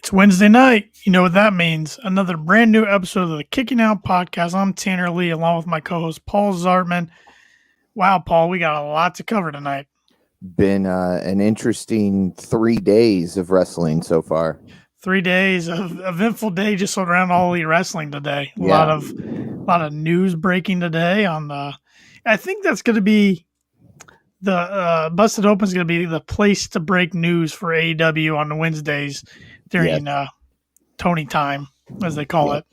It's Wednesday night. You know what that means. Another brand new episode of the Kicking Out Podcast. I'm Tanner Lee along with my co-host Paul Zartman. Wow, Paul, we got a lot to cover tonight. Been an interesting 3 days of wrestling so far. 3 days of eventful day just around All Elite Wrestling today. A lot of news breaking today on the. I think that's going to be the Busted Open is going to be the place to break news for AEW on Wednesdays during Tony time, as they call it.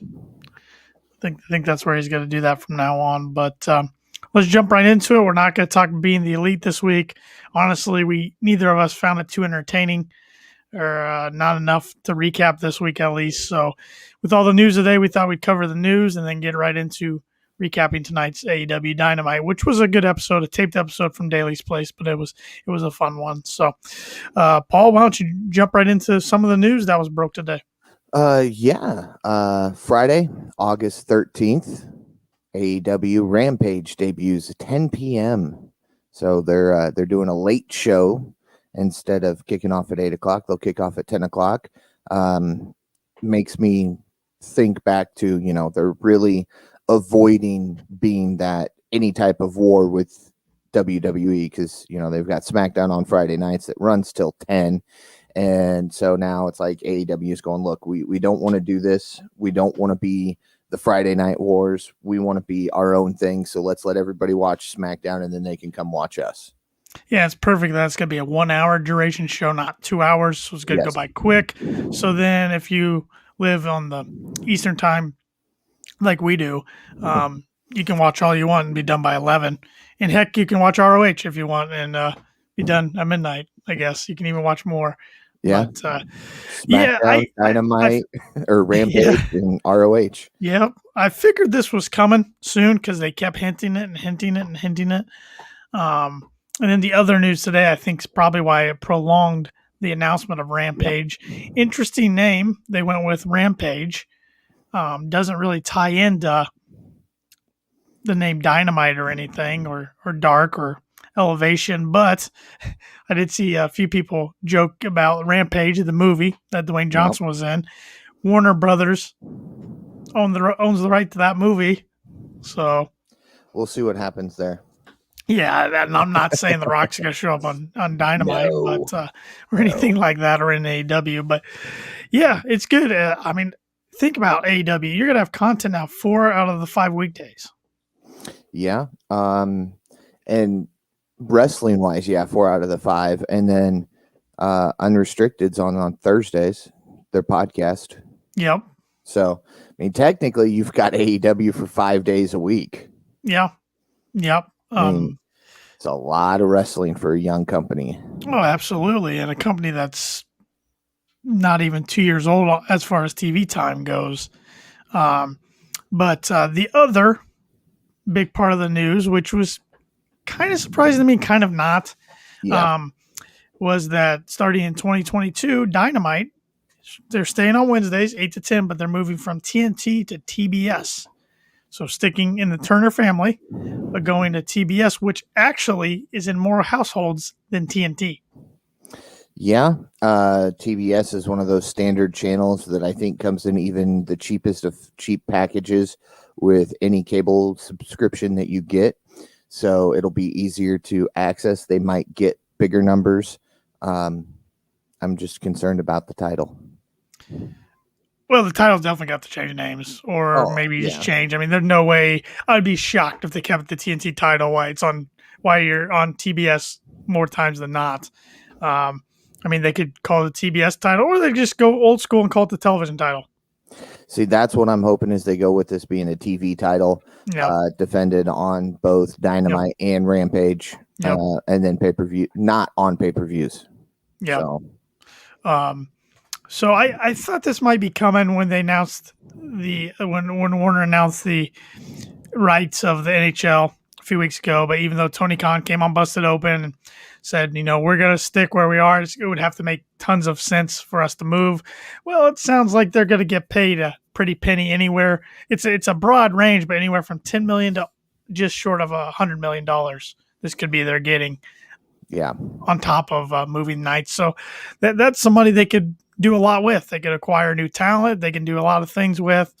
I think that's where he's going to do that from now on. But let's jump right into it. We're not going to talk being the elite this week. Honestly, neither of us found it too entertaining or not enough to recap this week at least. So with all the news today, we thought we'd cover the news and then get right into recapping tonight's AEW Dynamite, which was a good episode, a taped episode from Daly's Place, but it was a fun one. So, Paul, why don't you jump right into some of the news that was broke today? Friday, August 13th, AEW Rampage debuts at 10 p.m. So they're doing a late show instead of kicking off at 8 o'clock. They'll kick off at 10 o'clock. Makes me think back to, they're really avoiding being that any type of war with WWE because, they've got SmackDown on Friday nights that runs till 10. And so now it's like AEW is going, look, we don't want to do this. We don't want to be the Friday Night Wars. We want to be our own thing. So let's let everybody watch SmackDown and then they can come watch us. Yeah, it's perfect. That's going to be a 1 hour duration show, not 2 hours. So it's going to go by quick. So then if you live on the Eastern time, like we do, you can watch all you want and be done by 11. And heck, you can watch ROH if you want and be done at midnight, I guess. You can even watch more. Yeah. But, Dynamite or Rampage and ROH. Yeah. I figured this was coming soon because they kept hinting it and hinting it and hinting it. And then the other news today, I think is probably why it prolonged the announcement of Rampage. Yep. Interesting name. They went with Rampage. Doesn't really tie into the name Dynamite or anything or Dark or Elevation, but I did see a few people joke about Rampage, the movie that Dwayne Johnson was in. Warner Brothers owns the right to that movie, so we'll see what happens there. Yeah, and I'm not saying The Rock's going to show up on Dynamite, but or anything like that, or in AEW. But yeah, it's good. Think about AEW. You're going to have content now 4 out of the 5 weekdays. Yeah, and wrestling wise, 4 out of the 5, and then Unrestricted's on Thursdays, their podcast. Yep. So technically, you've got AEW for 5 days a week. Yeah. Yep. It's a lot of wrestling for a young company. Oh, absolutely. And a company that's not even 2 years old as far as TV time goes. But the other big part of the news, which was kind of surprising to me, kind of not, was that starting in 2022, Dynamite, they're staying on Wednesdays, 8 to 10, but they're moving from TNT to TBS. So sticking in the Turner family, but going to TBS, which actually is in more households than TNT. Yeah, TBS is one of those standard channels that I think comes in even the cheapest of cheap packages with any cable subscription that you get. So it'll be easier to access. They might get bigger numbers. I'm just concerned about the title. Well, the title's definitely got to change names, or maybe just change. There's no way. I'd be shocked if they kept the TNT title. Why you're on TBS more times than not. They could call it the TBS title, or they just go old school and call it the television title. See, that's what I'm hoping is they go with this being a TV title, defended on both Dynamite and Rampage, and then pay-per-view, not on pay-per-views. Yeah. So I thought this might be coming when they announced when Warner announced the rights of the NHL a few weeks ago. But even though Tony Khan came on Busted Open and said, we're going to stick where we are, it would have to make tons of sense for us to move. Well, it sounds like they're going to get paid a pretty penny anywhere. It's a broad range, but anywhere from $10 million to just short of $100 million. This could be they're getting. Yeah. On top of movie nights. So that's some money they could do a lot with. They could acquire new talent. They can do a lot of things with.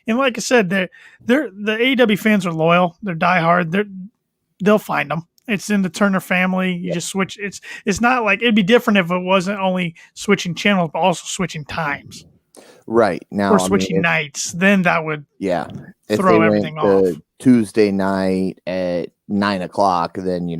And like I said, the AEW fans are loyal. They're diehard. They'll find them. It's in the Turner family. You just switch. It's not like it'd be different if it wasn't only switching channels, but also switching times. Right now, Or switching nights. Then that would throw everything off. Tuesday night at 9:00, then you'd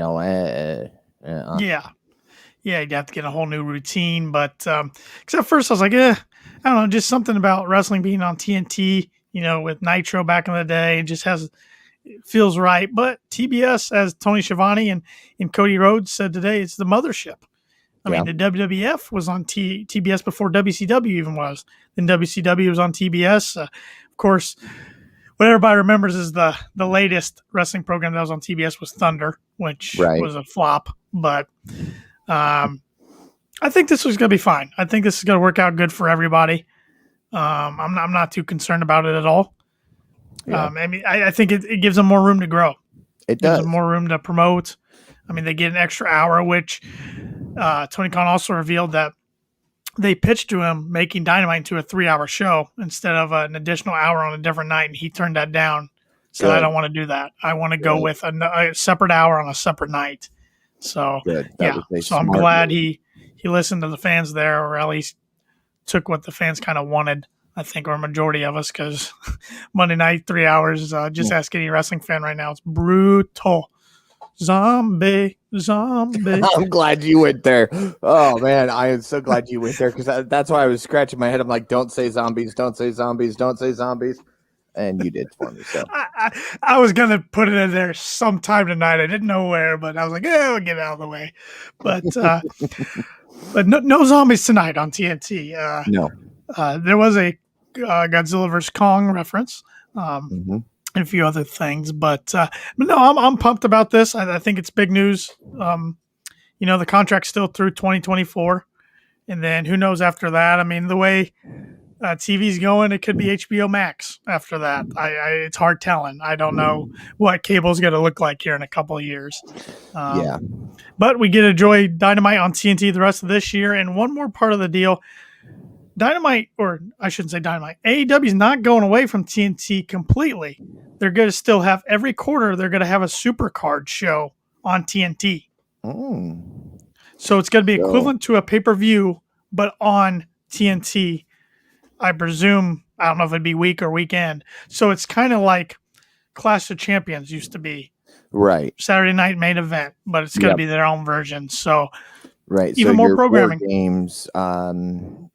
have to get a whole new routine. But because at first I was like, I don't know, just something about wrestling being on TNT, with Nitro back in the day, it feels right. But TBS, as Tony Schiavone and Cody Rhodes said today, it's the mothership. I mean, the WWF was on TBS before WCW even was. Then WCW was on TBS. Of course, what everybody remembers is the latest wrestling program that was on TBS was Thunder, which was a flop. But I think this was going to be fine. I think this is going to work out good for everybody. I'm not too concerned about it at all. Yeah. I think it gives them more room to grow. It does. Gives them more room to promote. I mean, they get an extra hour, which Tony Khan also revealed that they pitched to him making Dynamite into a 3-hour show instead of an additional hour on a different night, and he turned that down. So I don't want to do that. I want to go with a separate hour on a separate night. So so I'm glad he listened to the fans there, or at least took what the fans kind of wanted. I think, or a majority of us, because Monday night 3 hours. Just ask any wrestling fan right now. It's brutal. Zombie. I'm glad you went there. Oh man, I am so glad you went there, because that's why I was scratching my head. I'm like, don't say zombies, don't say zombies, don't say zombies, and you did for me. So I was gonna put it in there sometime tonight. I didn't know where, but I was like, we'll get it out of the way. But but no zombies tonight on TNT. No. There was a Godzilla vs. Kong reference. And a few other things, but no, I'm pumped about this. I think it's big news. The contract's still through 2024, and then who knows after that? I mean, the way TV's going, it could be HBO Max after that. It's hard telling. I don't know what cable's going to look like here in a couple of years. But we get to enjoy Dynamite on TNT the rest of this year, and one more part of the deal. Dynamite, or I shouldn't say Dynamite, AEW is not going away from TNT completely. They're going to still have, every quarter, they're going to have a Supercard show on TNT. So it's going to be equivalent to a pay-per-view, but on TNT. I presume, I don't know if it'd be week or weekend. So it's kind of like Clash of Champions used to be. Right. Saturday night main event, but it's going to be their own version. So even more programming. War games,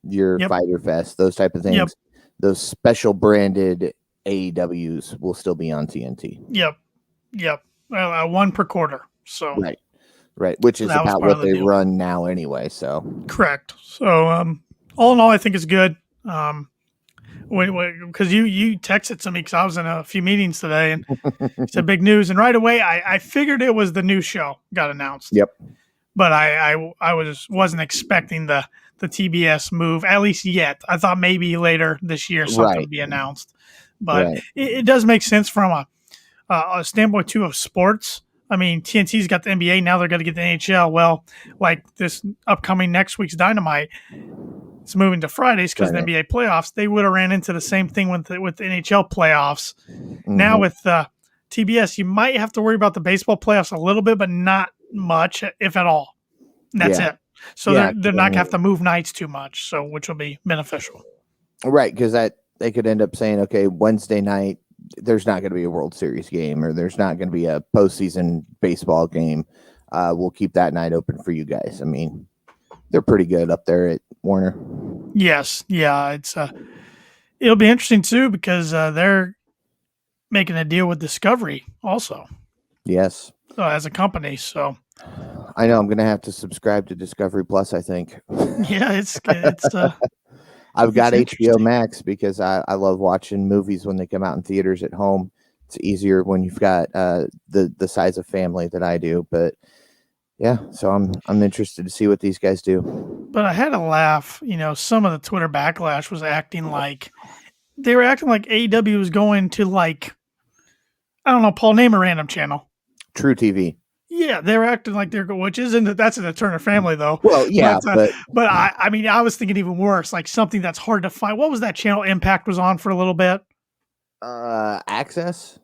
your Fighter Fest, those type of things, those special branded AEWs will still be on TNT. One per quarter. So right, which is about what they run now anyway. So correct. So all in all, I think it's good. Because you texted to me because I was in a few meetings today, and it's a big news. And right away, I figured it was the new show got announced. But I wasn't expecting the TBS move, at least yet. I thought maybe later this year something would be announced. But it does make sense from a standpoint, too, of sports. I mean, TNT's got the NBA. Now they're going to get the NHL. Well, like this upcoming next week's Dynamite, it's moving to Fridays because the NBA playoffs. They would have ran into the same thing with the NHL playoffs. Now with TBS, you might have to worry about the baseball playoffs a little bit, but not much, if at all. And that's it. So they're not going to have to move nights too much, so which will be beneficial. Right, because they could end up saying, okay, Wednesday night, there's not going to be a World Series game, or there's not going to be a postseason baseball game. We'll keep that night open for you guys. I mean, they're pretty good up there at Warner. Yes, it's it'll be interesting too because they're making a deal with Discovery also. Yes, as a company. So I know I'm going to have to subscribe to Discovery Plus. I think. Yeah, it's. I've got HBO Max because I love watching movies when they come out in theaters at home. It's easier when you've got the size of family that I do, but yeah, so I'm interested to see what these guys do. But I had a laugh. Some of the Twitter backlash was acting like AEW was going to, like, I don't know, Paul, name a random channel. True TV. Yeah, they were acting like they're, which isn't, that's in the Turner family though. Well, yeah, But I mean, I was thinking even worse, like something that's hard to find. What was that channel Impact was on for a little bit? Access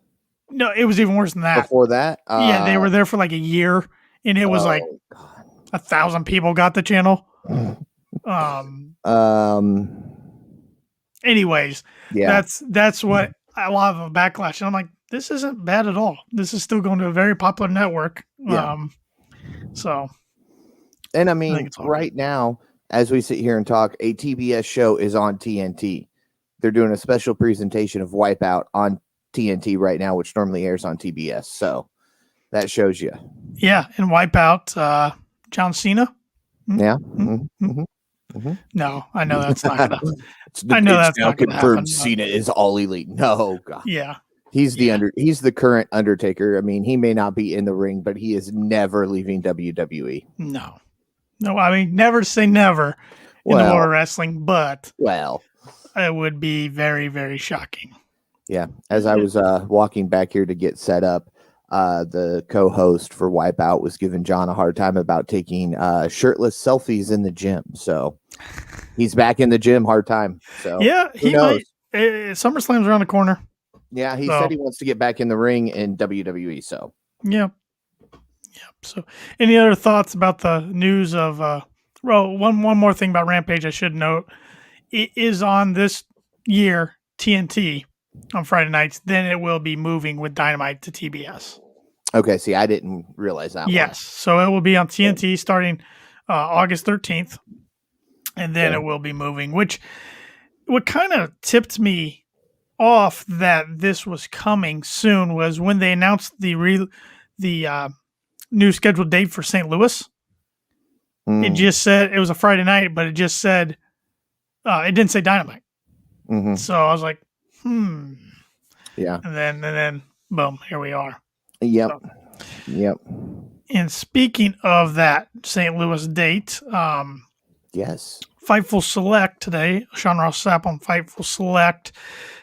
No, it was even worse than that. before that. Yeah, they were there for like a year, and it was like God. 1,000 people got the channel. Anyways, Yeah, that's what a lot of the backlash. And I'm like, this isn't bad at all. This is still going to a very popular network. Yeah. So, and I think mean, it's all right now, as we sit here and talk, a TBS show is on TNT. They're doing a special presentation of Wipeout on TNT right now, which normally airs on TBS. So that shows you. yeah, and Wipeout, John Cena. Yeah. No, I know that's not gonna. I know that's not gonna confirmed. happen, Cena is all elite. No, God. Yeah, He's the current Undertaker. I mean, he may not be in the ring, but he is never leaving WWE. no. I mean, never say never in the world of wrestling, but it would be very, very shocking. Yeah. As I was walking back here to get set up, the co-host for Wipeout was giving John a hard time about taking shirtless selfies in the gym. So he's back in the gym. Hard time. So yeah, he might. SummerSlam's around the corner. Yeah, he said he wants to get back in the ring in WWE. So yeah. So, any other thoughts about the news of? One more thing about Rampage I should note: it is on this year TNT on Friday nights. Then it will be moving with Dynamite to TBS. Okay, see, I didn't realize that. Yes, so it will be on TNT starting August 13th, and then it will be moving. Which what kind of tipped me off that this was coming soon was when they announced the new scheduled date for St. Louis. It just said it was a Friday night, but it just said it didn't say Dynamite. So I was like, yeah, and then boom, here we are. Yep. So, yep. And speaking of that St. Louis date, yes, Fightful Select today, Sean Ross Sapp on Fightful Select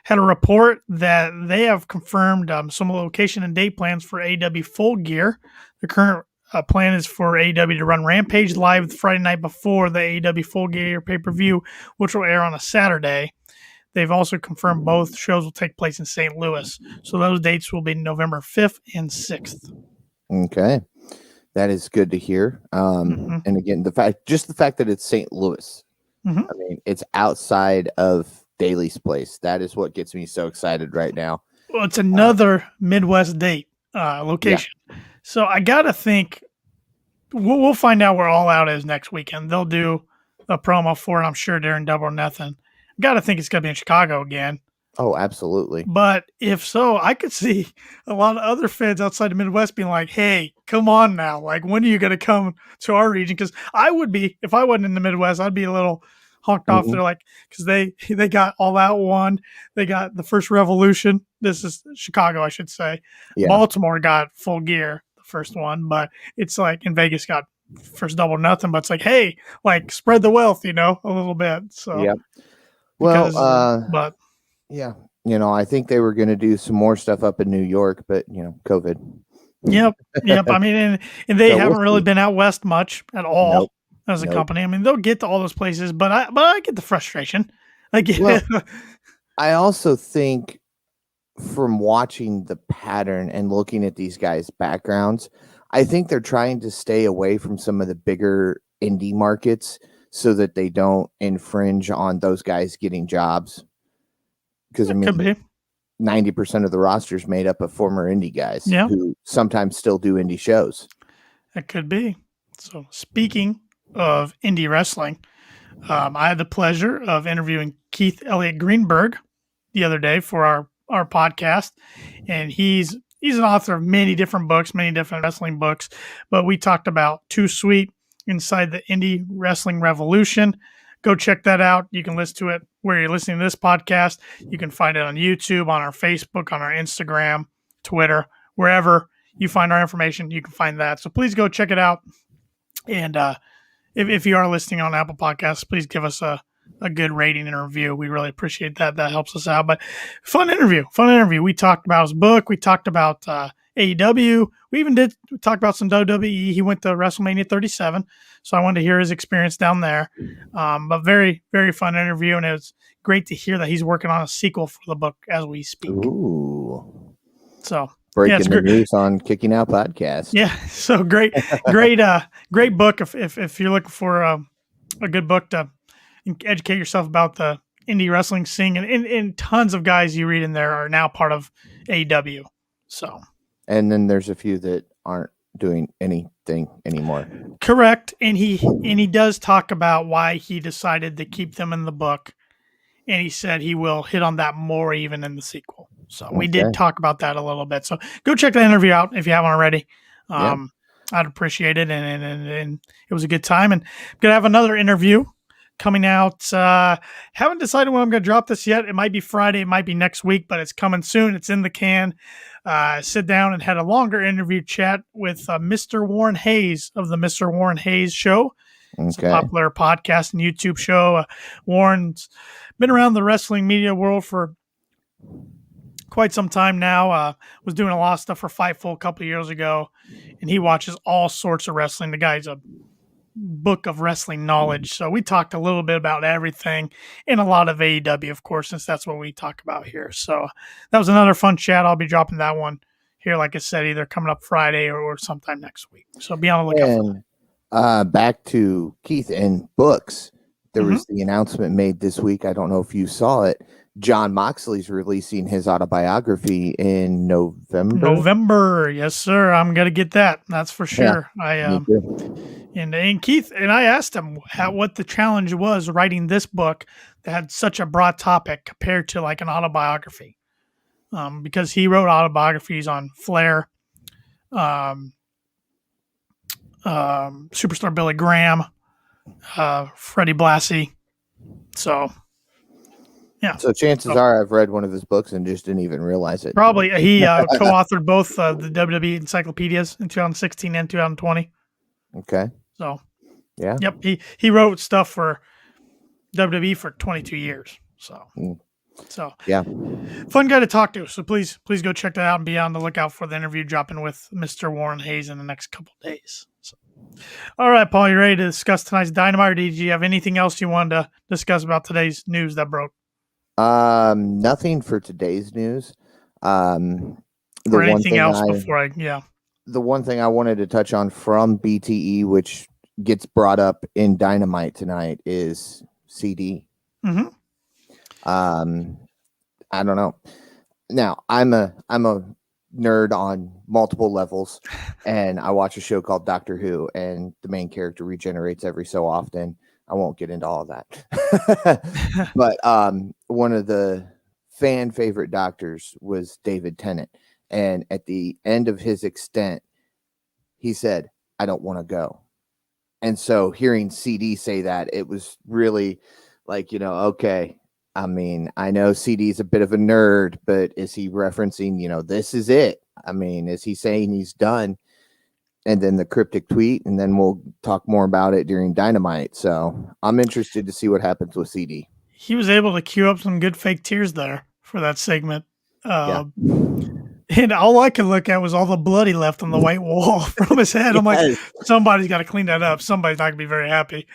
had a report that they have confirmed some location and date plans for AEW Full Gear. The current plan is for AEW to run Rampage live the Friday night before the AEW Full Gear pay-per-view, which will air on a Saturday. They've also confirmed both shows will take place in St. Louis. So those dates will be November 5th and 6th. Okay. That is good to hear. And again, the fact that it's St. Louis, I mean, it's outside of Daly's place. That is what gets me so excited right now. Well, it's another Midwest date location. Yeah. So I got to think we'll find out where All Out is next weekend. They'll do a promo for it, I'm sure, during Double or Nothing. I got to think it's going to be in Chicago again. Oh, absolutely. But if so, I could see a lot of other fans outside the Midwest being like, hey, come on now. Like, when are you going to come to our region? Because I would be, if I wasn't in the Midwest, I'd be a little honked off there, like, because they got All Out one. They got the first Revolution. This is Chicago, I should say. Yeah. Baltimore got Full Gear, the first one. But it's like, in Vegas got first Double Nothing. But it's like, hey, like, spread the wealth, a little bit. So, yeah. Well, yeah, I think they were going to do some more stuff up in New York, but COVID. Yep. I mean, and they haven't really been out west much at all as a company. I mean, they'll get to all those places, but I get the frustration. I also think from watching the pattern and looking at these guys' backgrounds, I think they're trying to stay away from some of the bigger indie markets so that they don't infringe on those guys getting jobs. Because, 90% of the roster is made up of former indie guys who sometimes still do indie shows. It could be. So, speaking of indie wrestling, I had the pleasure of interviewing Keith Elliott Greenberg the other day for our podcast. And he's an author of many different books, many different wrestling books. But we talked about Too Sweet Inside the Indie Wrestling Revolution. Go check that out. You can listen to it where you're listening to this podcast. You can find it on YouTube, on our Facebook, on our Instagram, Twitter, wherever you find our information, you can find that. So please go check it out. And if you are listening on Apple Podcasts, please give us a good rating and a review. We really appreciate that. That helps us out. But fun interview. We talked about his book. We talked about AEW. We even did talk about some WWE. He went to WrestleMania 37, so I wanted to hear his experience down there. But very, very fun interview, and it was great to hear that he's working on a sequel for the book as we speak. Ooh. So breaking the news on Kicking Out Podcast. Yeah, so great book if you're looking for a good book to educate yourself about the indie wrestling scene, and tons of guys you read in there are now part of AEW. So, and then there's a few that aren't doing anything anymore. Correct, and he does talk about why he decided to keep them in the book, and he said he will hit on that more even in the sequel. So we did talk about that a little bit. So go check the interview out if you haven't already. I'd appreciate it, and it was a good time. And I'm gonna have another interview coming out. Haven't decided when I'm gonna drop this yet. It might be Friday, it might be next week, but it's coming soon. It's in the can. Sit down and had a longer interview chat with Mr. Warren Hayes of the Mr. Warren Hayes Show. It's a popular podcast and YouTube show. Warren's been around the wrestling media world for quite some time now. Was doing a lot of stuff for Fightful a couple of years ago, and he watches all sorts of wrestling. The guy's a book of wrestling knowledge. So we talked a little bit about everything, and a lot of AEW, of course, since that's what we talk about here. So that was another fun chat. I'll be dropping that one here, like I said, either coming up Friday or sometime next week. So be on the lookout for that. Back to Keith and books. There was the announcement made this week. I don't know if you saw it. John Moxley's releasing his autobiography in November. Yes, sir. I'm gonna get that. That's for sure. Yeah, and Keith and I asked him what the challenge was writing this book that had such a broad topic compared to like an autobiography, because he wrote autobiographies on Flair, Superstar Billy Graham, Freddie Blassie. So. Yeah. So chances are I've read one of his books and just didn't even realize it. Probably. He co-authored both the WWE encyclopedias in 2016 and 2020. Okay. So, yeah. Yep. He wrote stuff for WWE for 22 years. So, yeah. Fun guy to talk to. So please go check that out and be on the lookout for the interview dropping with Mr. Warren Hayes in the next couple of days. So. All right, Paul, you ready to discuss tonight's Dynamite, or did you have anything else you wanted to discuss about today's news that broke? Nothing for today's news. Or anything else before the one thing I wanted to touch on from BTE, which gets brought up in Dynamite tonight, is CD. Mm-hmm. I don't know. Now I'm a nerd on multiple levels, and I watch a show called Doctor Who, and the main character regenerates every so often. I won't get into all of that. But one of the fan favorite doctors was David Tennant. And at the end of his extent, he said, I don't want to go. And so hearing CD say that, it was really like, okay. I mean, I know CD's a bit of a nerd, but is he referencing, this is it? I mean, is he saying he's done? And then the cryptic tweet, and then we'll talk more about it during Dynamite. So I'm interested to see what happens with CD. He was able to cue up some good fake tears there for that segment. And all I could look at was all the blood he left on the white wall from his head. I'm like, somebody's got to clean that up. Somebody's not going to be very happy.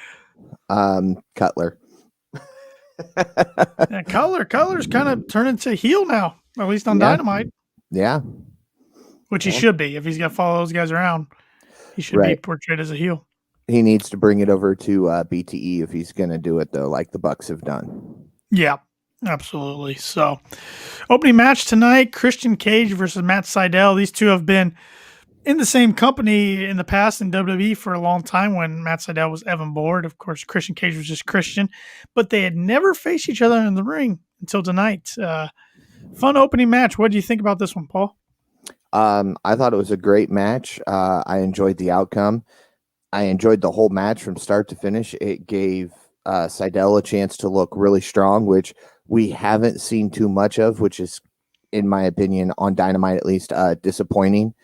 Cutler. Cutler's kind of turning to heel now, at least on Dynamite. Yeah. Which he should be. If he's got to follow those guys around, he should be portrayed as a heel. He needs to bring it over to BTE if he's going to do it, though, like the Bucks have done. Yeah, absolutely. So, opening match tonight, Christian Cage versus Matt Seidel. These two have been in the same company in the past in WWE for a long time when Matt Seidel was Evan Bourne. Of course, Christian Cage was just Christian, but they had never faced each other in the ring until tonight. Fun opening match. What do you think about this one, Paul? I thought it was a great match. I enjoyed the outcome. I enjoyed the whole match from start to finish. It gave Seidel a chance to look really strong, which we haven't seen too much of, which is, in my opinion, on Dynamite at least, disappointing,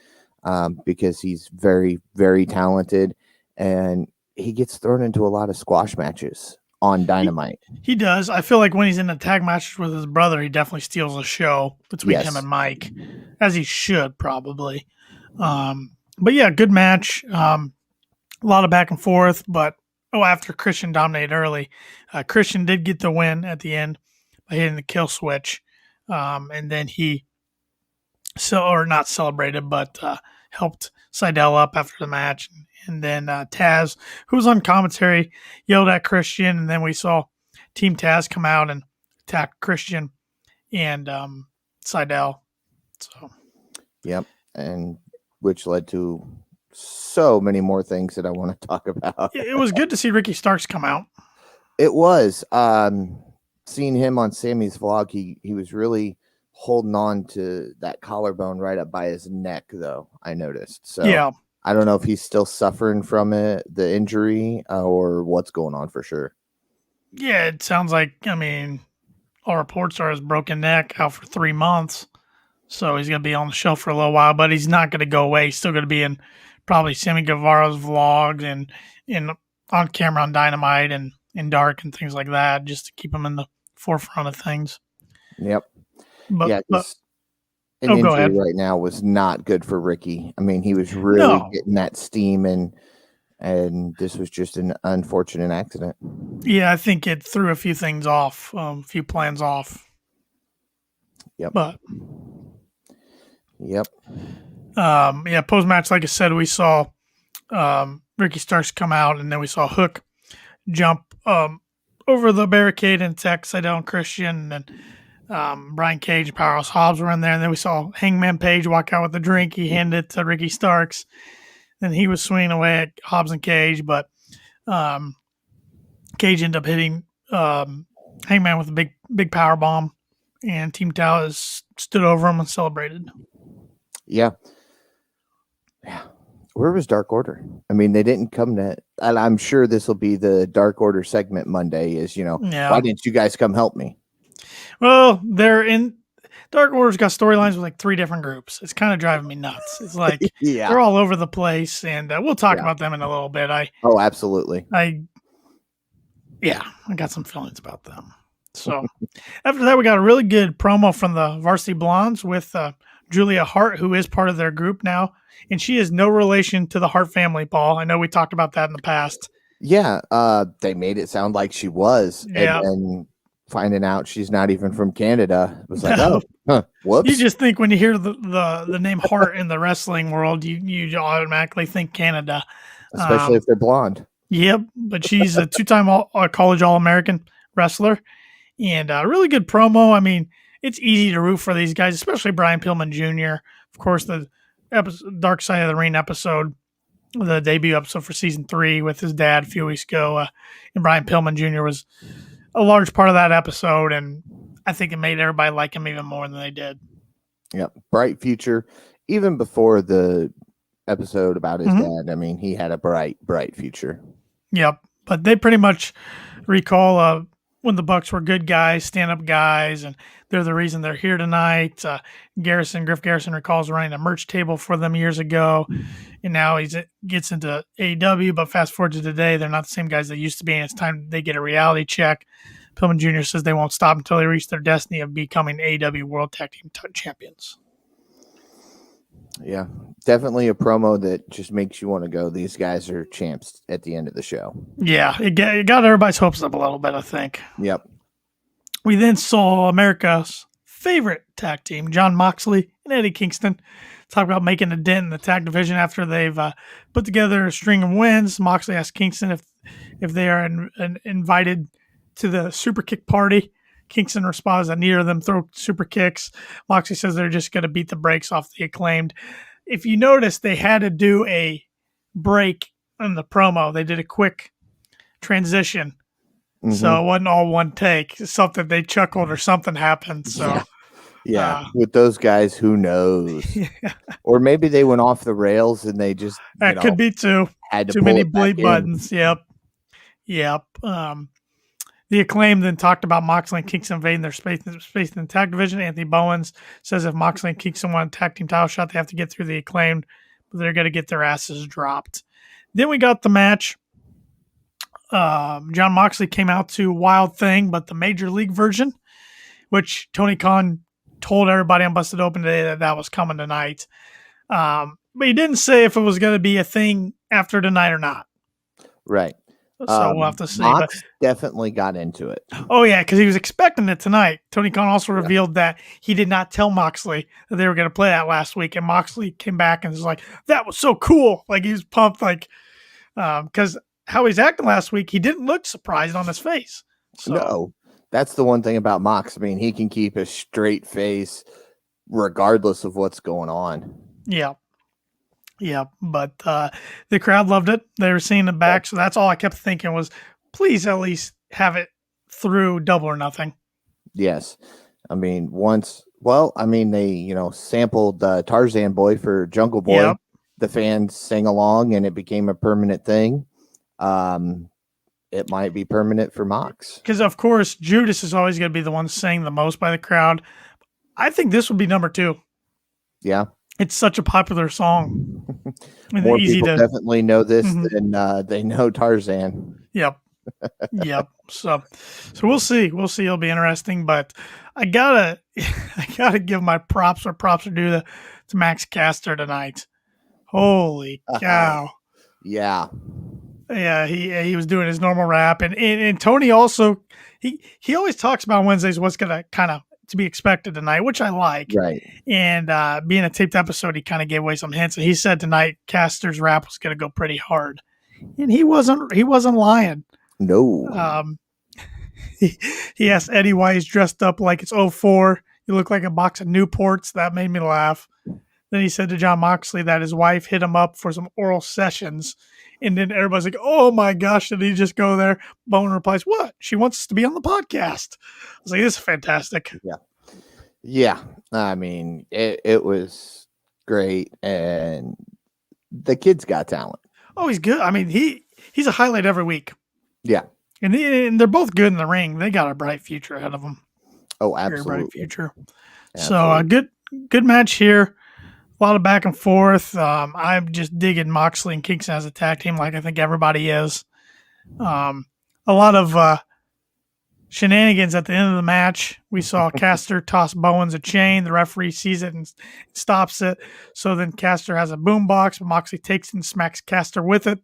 because he's very, very talented, and he gets thrown into a lot of squash matches on Dynamite. He does. I feel like when he's in the tag matches with his brother, he definitely steals a show between him and Mike. as he should probably. But yeah, good match. A lot of back and forth, but after Christian dominated early, Christian did get the win at the end by hitting the kill switch, and then he or not celebrated, but helped Seidel up after the match. And then Taz, who was on commentary, yelled at Christian, and then we saw Team Taz come out and attack Christian and Seidel. So, yep, and which led to so many more things that I want to talk about. It was good to see Ricky Starks come out. It was. Seeing him on Sammy's vlog, he was really holding on to that collarbone right up by his neck, though, I noticed. So yeah. I don't know if he's still suffering from it, the injury, or what's going on for sure. Yeah, it sounds like, all reports are his broken neck, out for 3 months. So he's going to be on the shelf for a little while, but he's not going to go away. He's still going to be in probably Sammy Guevara's vlogs and on camera on Dynamite and in Dark and things like that, just to keep him in the forefront of things. Yep. But an injury right now was not good for Ricky. I mean, he was really getting that steam, and this was just an unfortunate accident. Yeah, I think it threw a few things off, a few plans off. Yep. Post match, like I said, we saw Ricky Starks come out, and then we saw Hook jump over the barricade and attack Seidel and Christian, and then Brian Cage and Powerhouse Hobbs were in there, and then we saw Hangman Page walk out with a drink. He handed it to Ricky Starks, and he was swinging away at Hobbs and Cage, but Cage ended up hitting Hangman with a big power bomb, and Team Taz stood over him and celebrated. Yeah. Where was Dark Order? I mean, they didn't come to, and I'm sure this will be the Dark Order segment Monday. Why didn't you guys come help me? Well, Dark Order's got storylines with like 3 different groups. It's kind of driving me nuts. It's like they're all over the place, and we'll talk about them in a little bit. Absolutely. I got some feelings about them. So after that, we got a really good promo from the Varsity Blondes with Julia Hart, who is part of their group now, and she is no relation to the Hart family, Paul. I know we talked about that in the past. Yeah, they made it sound like she was, and finding out she's not even from Canada, it was like, whoops. You just think when you hear the name Hart in the wrestling world, you automatically think Canada, especially if they're blonde. Yep, but she's a 2-time college All-American wrestler, and a really good promo. I mean, it's easy to root for these guys, especially Brian Pillman Jr. Of course, the Dark Side of the Ring episode, the debut episode for season 3 with his dad a few weeks ago, and Brian Pillman Jr. was a large part of that episode, and I think it made everybody like him even more than they did. Yep, bright future. Even before the episode about his dad, I mean, he had a bright future. Yep, but they pretty much recall when the Bucks were good guys, stand-up guys, and they're the reason they're here tonight. Griff Garrison recalls running a merch table for them years ago, and now he gets into AEW, but fast forward to today, they're not the same guys they used to be, and it's time they get a reality check. Pillman Jr. says they won't stop until they reach their destiny of becoming AEW World Tag Team Champions. Yeah, definitely a promo that just makes you want to go, these guys are champs at the end of the show. Yeah, it got everybody's hopes up a little bit, I think. Yep. We then saw America's favorite tag team, John Moxley and Eddie Kingston, talk about making a dent in the tag division after they've put together a string of wins. Moxley asked Kingston if they are invited to the super kick party. Kingston responds that neither of them throw super kicks. Moxley says they're just going to beat the brakes off the Acclaimed. If you notice, they had to do a break in the promo. They did a quick transition. So it wasn't all one take. Something they chuckled or something happened. So yeah. With those guys, who knows? Or maybe they went off the rails and they just could be too many bleep buttons. Yep. The Acclaim then talked about Moxley and Kingston invading their space in the tag division. Anthony Bowens says if Moxley and Kingston want a tag team title shot, they have to get through the Acclaim, but they're going to get their asses dropped. Then we got the match. John Moxley came out to Wild Thing, but the Major League version, which Tony Khan told everybody on Busted Open today that that was coming tonight. But he didn't say if it was going to be a thing after tonight or not. Right. So we'll have to see. Mox definitely got into it. Oh, yeah, because he was expecting it tonight. Tony Khan also revealed that he did not tell Moxley that they were going to play that last week. And Moxley came back and was like, that was so cool. Like, he was pumped, like, because how he's acting last week, he didn't look surprised on his face. So, no, that's the one thing about Mox. I mean, he can keep a straight face regardless of what's going on. Yeah. Yeah, but the crowd loved it. They were seeing it back, so that's all I kept thinking was, please at least have it through Double or Nothing. Yes. I mean, they, sampled Tarzan Boy for Jungle Boy. Yep. The fans sang along and it became a permanent thing. It might be permanent for Mox. Because, of course, Judas is always going to be the one sang the most by the crowd. I think this would be number 2. Yeah. It's such a popular song. More people definitely know this than they know Tarzan. Yep. So we'll see. It'll be interesting, but I gotta give my props where props are due to Max Caster tonight. Holy cow! Yeah. He was doing his normal rap, and Tony also he always talks about Wednesdays what's gonna kind of to be expected tonight, which I like. Right. And being a taped episode, he kind of gave away some hints. And he said tonight Caster's rap was going to go pretty hard, and he wasn't lying. No. He asked Eddie why he's dressed up like it's 04. You look like a box of Newports. That made me laugh. Then he said to John Moxley that his wife hit him up for some oral sessions. And then everybody's like, oh my gosh, did he just go there? Bone replies, what? She wants us to be on the podcast. I was like, this is fantastic. Yeah. I mean, it was great. And the kid's got talent. Oh, he's good. I mean, he's a highlight every week. Yeah. And they're both good in the ring. They got a bright future ahead of them. Oh, absolutely. Very bright future. Absolutely. So good match here. A lot of back and forth. I'm just digging Moxley and Kingston as a tag team, like I think everybody is. A lot of shenanigans at the end of the match. We saw Caster toss Bowens a chain. The referee sees it and stops it. So then Caster has a boombox, but Moxley takes it and smacks Caster with it.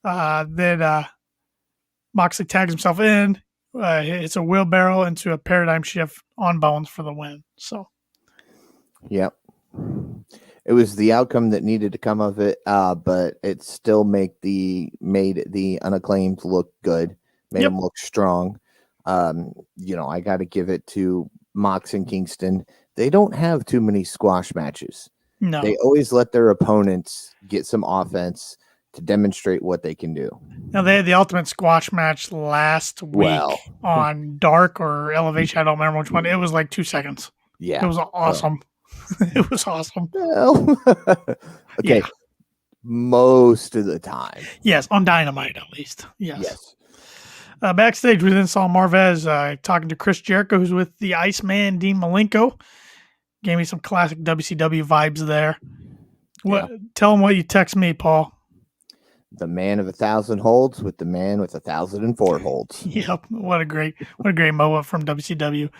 Then Moxley tags himself in. It's a wheelbarrow into a paradigm shift on Bowens for the win. So, yep. It was the outcome that needed to come of it, but it still made the Unacclaimed look good, made them look strong. I got to give it to Mox and Kingston. They don't have too many squash matches. No, they always let their opponents get some offense to demonstrate what they can do. Now they had the ultimate squash match last week on Dark or Elevation. I don't remember which one. It was like 2 seconds. Yeah, it was awesome. It was awesome. Okay. Yeah. Most of the time. Yes, on Dynamite at least. Yes. Backstage, we then saw Marvez talking to Chris Jericho, who's with the Iceman, Dean Malenko. Gave me some classic WCW vibes there. Tell him what you text me, Paul. The man of 1,000 holds with the man with 1,004 holds. Yep. What a great moment from WCW.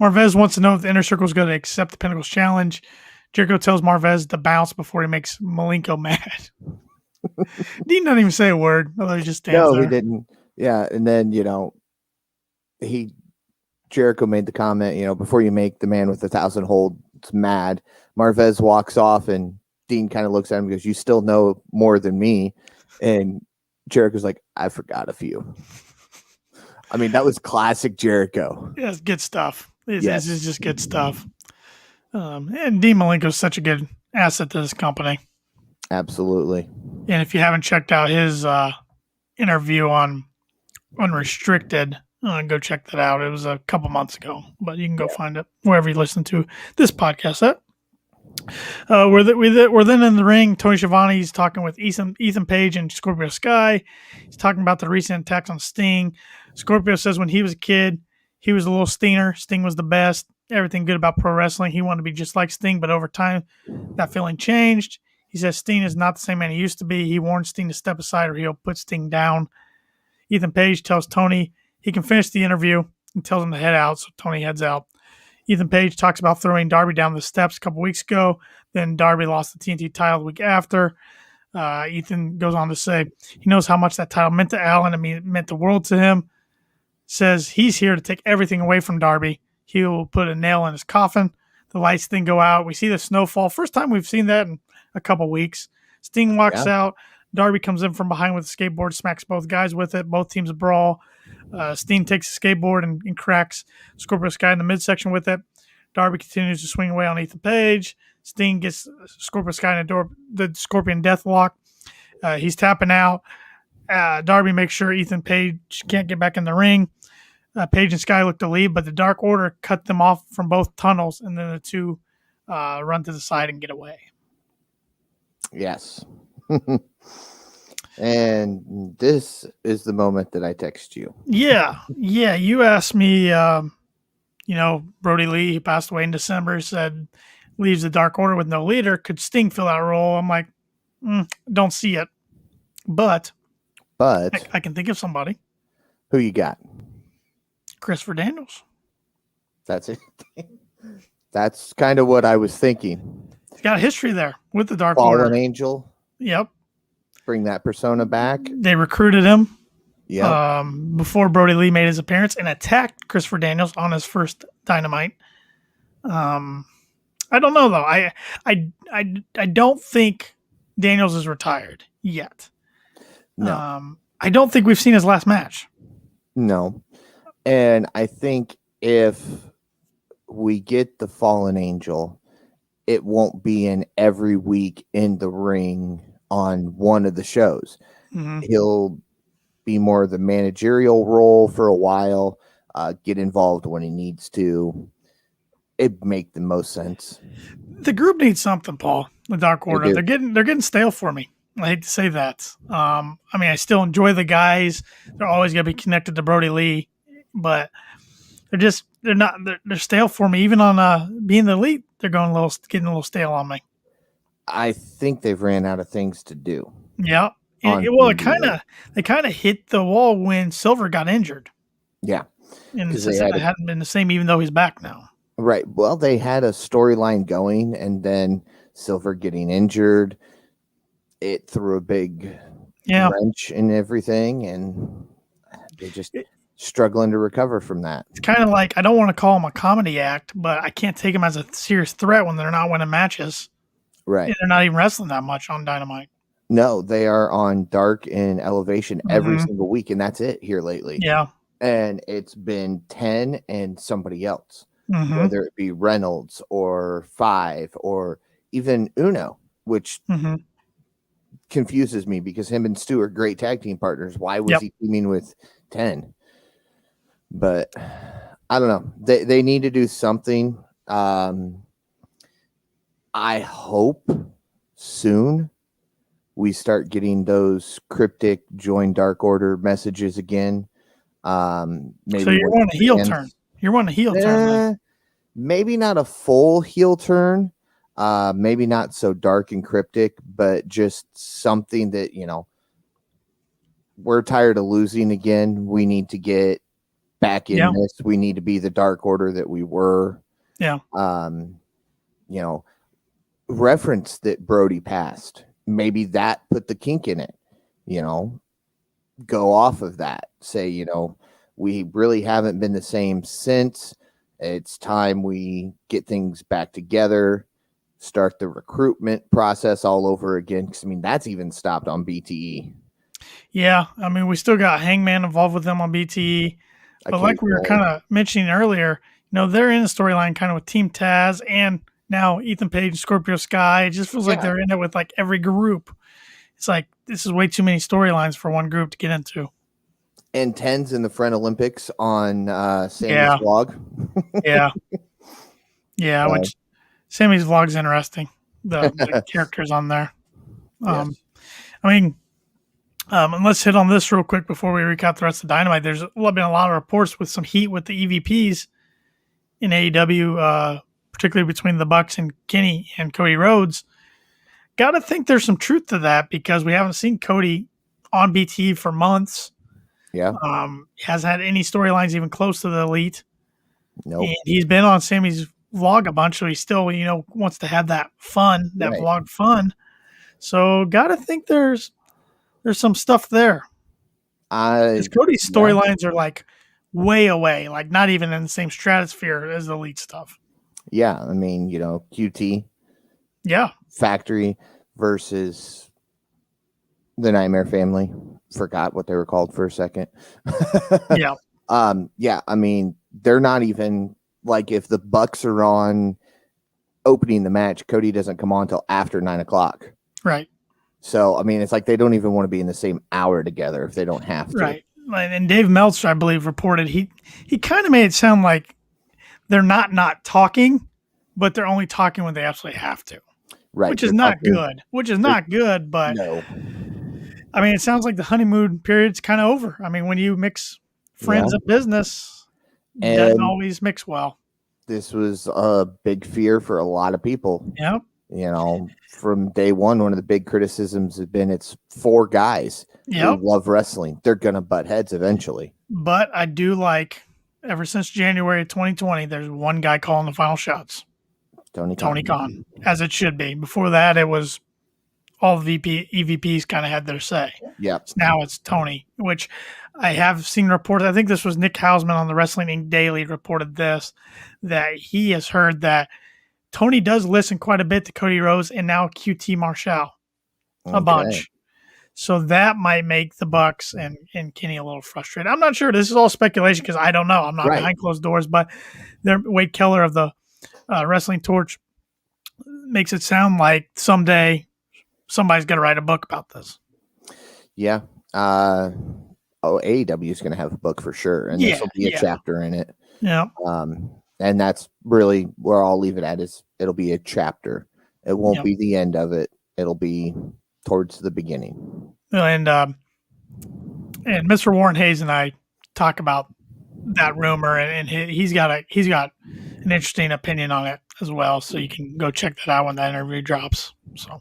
Marvez wants to know if the Inner Circle is going to accept the Pinnacle's challenge. Jericho tells Marvez to bounce before he makes Malenko mad. Dean doesn't even say a word, although he just stands there. No, he didn't. Yeah, and then, Jericho made the comment, before you make the man with 1,000 holds mad, Marvez walks off and Dean kind of looks at him and goes, you still know more than me. And Jericho's like, I forgot a few. I mean, that was classic Jericho. Yeah, it's good stuff. It's just good stuff. And Dean Malenko is such a good asset to this company. Absolutely. And if you haven't checked out his interview on Unrestricted, go check that out. It was a couple months ago, but you can go find it wherever you listen to this podcast at. We're then in the ring. Tony Schiavone's talking with Ethan Page and Scorpio Sky. He's talking about the recent attacks on Sting. Scorpio says when he was a kid, he was a little Stinger. Sting was the best. Everything good about pro wrestling. He wanted to be just like Sting, but over time, that feeling changed. He says Sting is not the same man he used to be. He warned Sting to step aside or he'll put Sting down. Ethan Page tells Tony he can finish the interview and tells him to head out, so Tony heads out. Ethan Page talks about throwing Darby down the steps a couple weeks ago. Then Darby lost the TNT title the week after. Ethan goes on to say he knows how much that title meant to Allen. I mean, it meant the world to him. Says he's here to take everything away from Darby. He will put a nail in his coffin. The lights then go out. We see the snowfall. First time we've seen that in a couple weeks. Sting walks out. Darby comes in from behind with a skateboard, smacks both guys with it. Both teams brawl. Sting takes a skateboard and cracks Scorpio Sky in the midsection with it. Darby continues to swing away on Ethan Page. Sting gets Scorpio Sky in the Scorpion Deathlock. He's tapping out. Darby makes sure Ethan Page can't get back in the ring. Page and Sky look to leave, but the Dark Order cut them off from both tunnels, and then the two run to the side and get away. Yes. And this is the moment that I text you. Yeah. You asked me, Brody Lee, he passed away in December, said leaves the Dark Order with no leader. Could Sting fill that role? I'm like, don't see it. But I can think of somebody. Who you got? Christopher Daniels. That's it. That's kind of what I was thinking. He's got a history there with the Dark Order. Fallen Angel. Yep. Bring that persona back. They recruited him. Yeah. Before Brody Lee made his appearance and attacked Christopher Daniels on his first Dynamite. I don't know though. I don't think Daniels is retired yet. No. I don't think we've seen his last match. No. And I think if we get the Fallen Angel, it won't be in every week in the ring on one of the shows. Mm-hmm. He'll be more of the managerial role for a while, get involved when he needs to. It'd make the most sense. The group needs something, Paul. The Dark Order. They're getting stale for me. I hate to say that. I still enjoy the guys. They're always gonna be connected to Brody Lee, but they're stale for me. Even on being the Elite, they're getting a little stale on me. I think they've ran out of things to do. Yeah. They kind of hit the wall when Silver got injured. Yeah. And it hadn't been the same, even though he's back now. Right. Well, they had a storyline going, and then Silver getting injured, it threw a big wrench in everything, and they just struggling to recover from that. It's kind of like, I don't want to call them a comedy act, but I can't take them as a serious threat when they're not winning matches. Right. And they're not even wrestling that much on Dynamite. No, they are on Dark and Elevation every single week, and that's it here lately. Yeah. And it's been 10 and somebody else, mm-hmm. whether it be Reynolds or 5 or even Uno, which confuses me because him and Stu are great tag team partners. Why was he teaming with 10? But I don't know. They need to do something. I hope soon we start getting those cryptic join Dark Order messages again. Maybe so you're wanting a heel turn. You're wanting a heel turn. Maybe not a full heel turn. Maybe not so dark and cryptic, but just something that, we're tired of losing again. We need to get back in this. We need to be the Dark Order that we were. Yeah. Reference that Brody passed. Maybe that put the kink in it, go off of that. Say, we really haven't been the same since. It's time we get things back together, start the recruitment process all over again. Because, that's even stopped on BTE. Yeah. We still got Hangman involved with them on BTE. But like we were kind of mentioning earlier, they're in a storyline kind of with Team Taz and now Ethan Page and Scorpio Sky. It just feels like they're in it with like every group. It's like, this is way too many storylines for one group to get into. And 10's in the Friend Olympics on Sammy's vlog. Which Sammy's vlog's interesting. The characters on there. And let's hit on this real quick before we recap the rest of Dynamite. There's been a lot of reports with some heat with the EVPs in AEW, particularly between the Bucks and Kenny and Cody Rhodes. Got to think there's some truth to that because we haven't seen Cody on BT for months. Yeah. He hasn't had any storylines even close to the Elite. Nope. And he's been on Sammy's vlog a bunch, so he still, wants to have that fun, that Right. vlog fun. So gotta think there's some stuff there. Because Cody's storylines are like way away, like not even in the same stratosphere as the Elite stuff. Yeah, I mean, QT. Yeah. Factory versus the Nightmare Family. Forgot what they were called for a second. Yeah. Yeah, I mean, they're not even like if the Bucks are on opening the match, Cody doesn't come on until after 9:00. Right. So, I mean, it's like they don't even want to be in the same hour together if they don't have to. Right. And Dave Meltzer, I believe, reported he kind of made it sound like they're not talking, but they're only talking when they absolutely have to. Right. Which is not good. But no. I mean, it sounds like the honeymoon period's kind of over. I mean, when you mix friends and business, it doesn't always mix well. This was a big fear for a lot of people. Yep. From day one, one of the big criticisms has been it's 4 guys who love wrestling. They're going to butt heads eventually. But I do like, ever since January of 2020, there's one guy calling the final shots. Tony Khan, as it should be. Before that, it was all the EVPs kind of had their say. Yeah. Now it's Tony, which I have seen reports. I think this was Nick Hausman on the Wrestling Inc. Daily reported this, that he has heard that Tony does listen quite a bit to Cody Rhodes and now QT Marshall a bunch. So that might make the Bucks and Kenny a little frustrated. I'm not sure. This is all speculation because I don't know. I'm not behind closed doors, but Wade Keller of the Wrestling Torch makes it sound like someday somebody's going to write a book about this. Yeah. AEW is going to have a book for sure. And this will be a chapter in it. Yeah. And that's really where I'll leave it at is it'll be a chapter. It won't be the end of it. It'll be towards the beginning. And Mr. Warren Hayes and I talk about that rumor, and he's got an interesting opinion on it as well. So you can go check that out when that interview drops. So,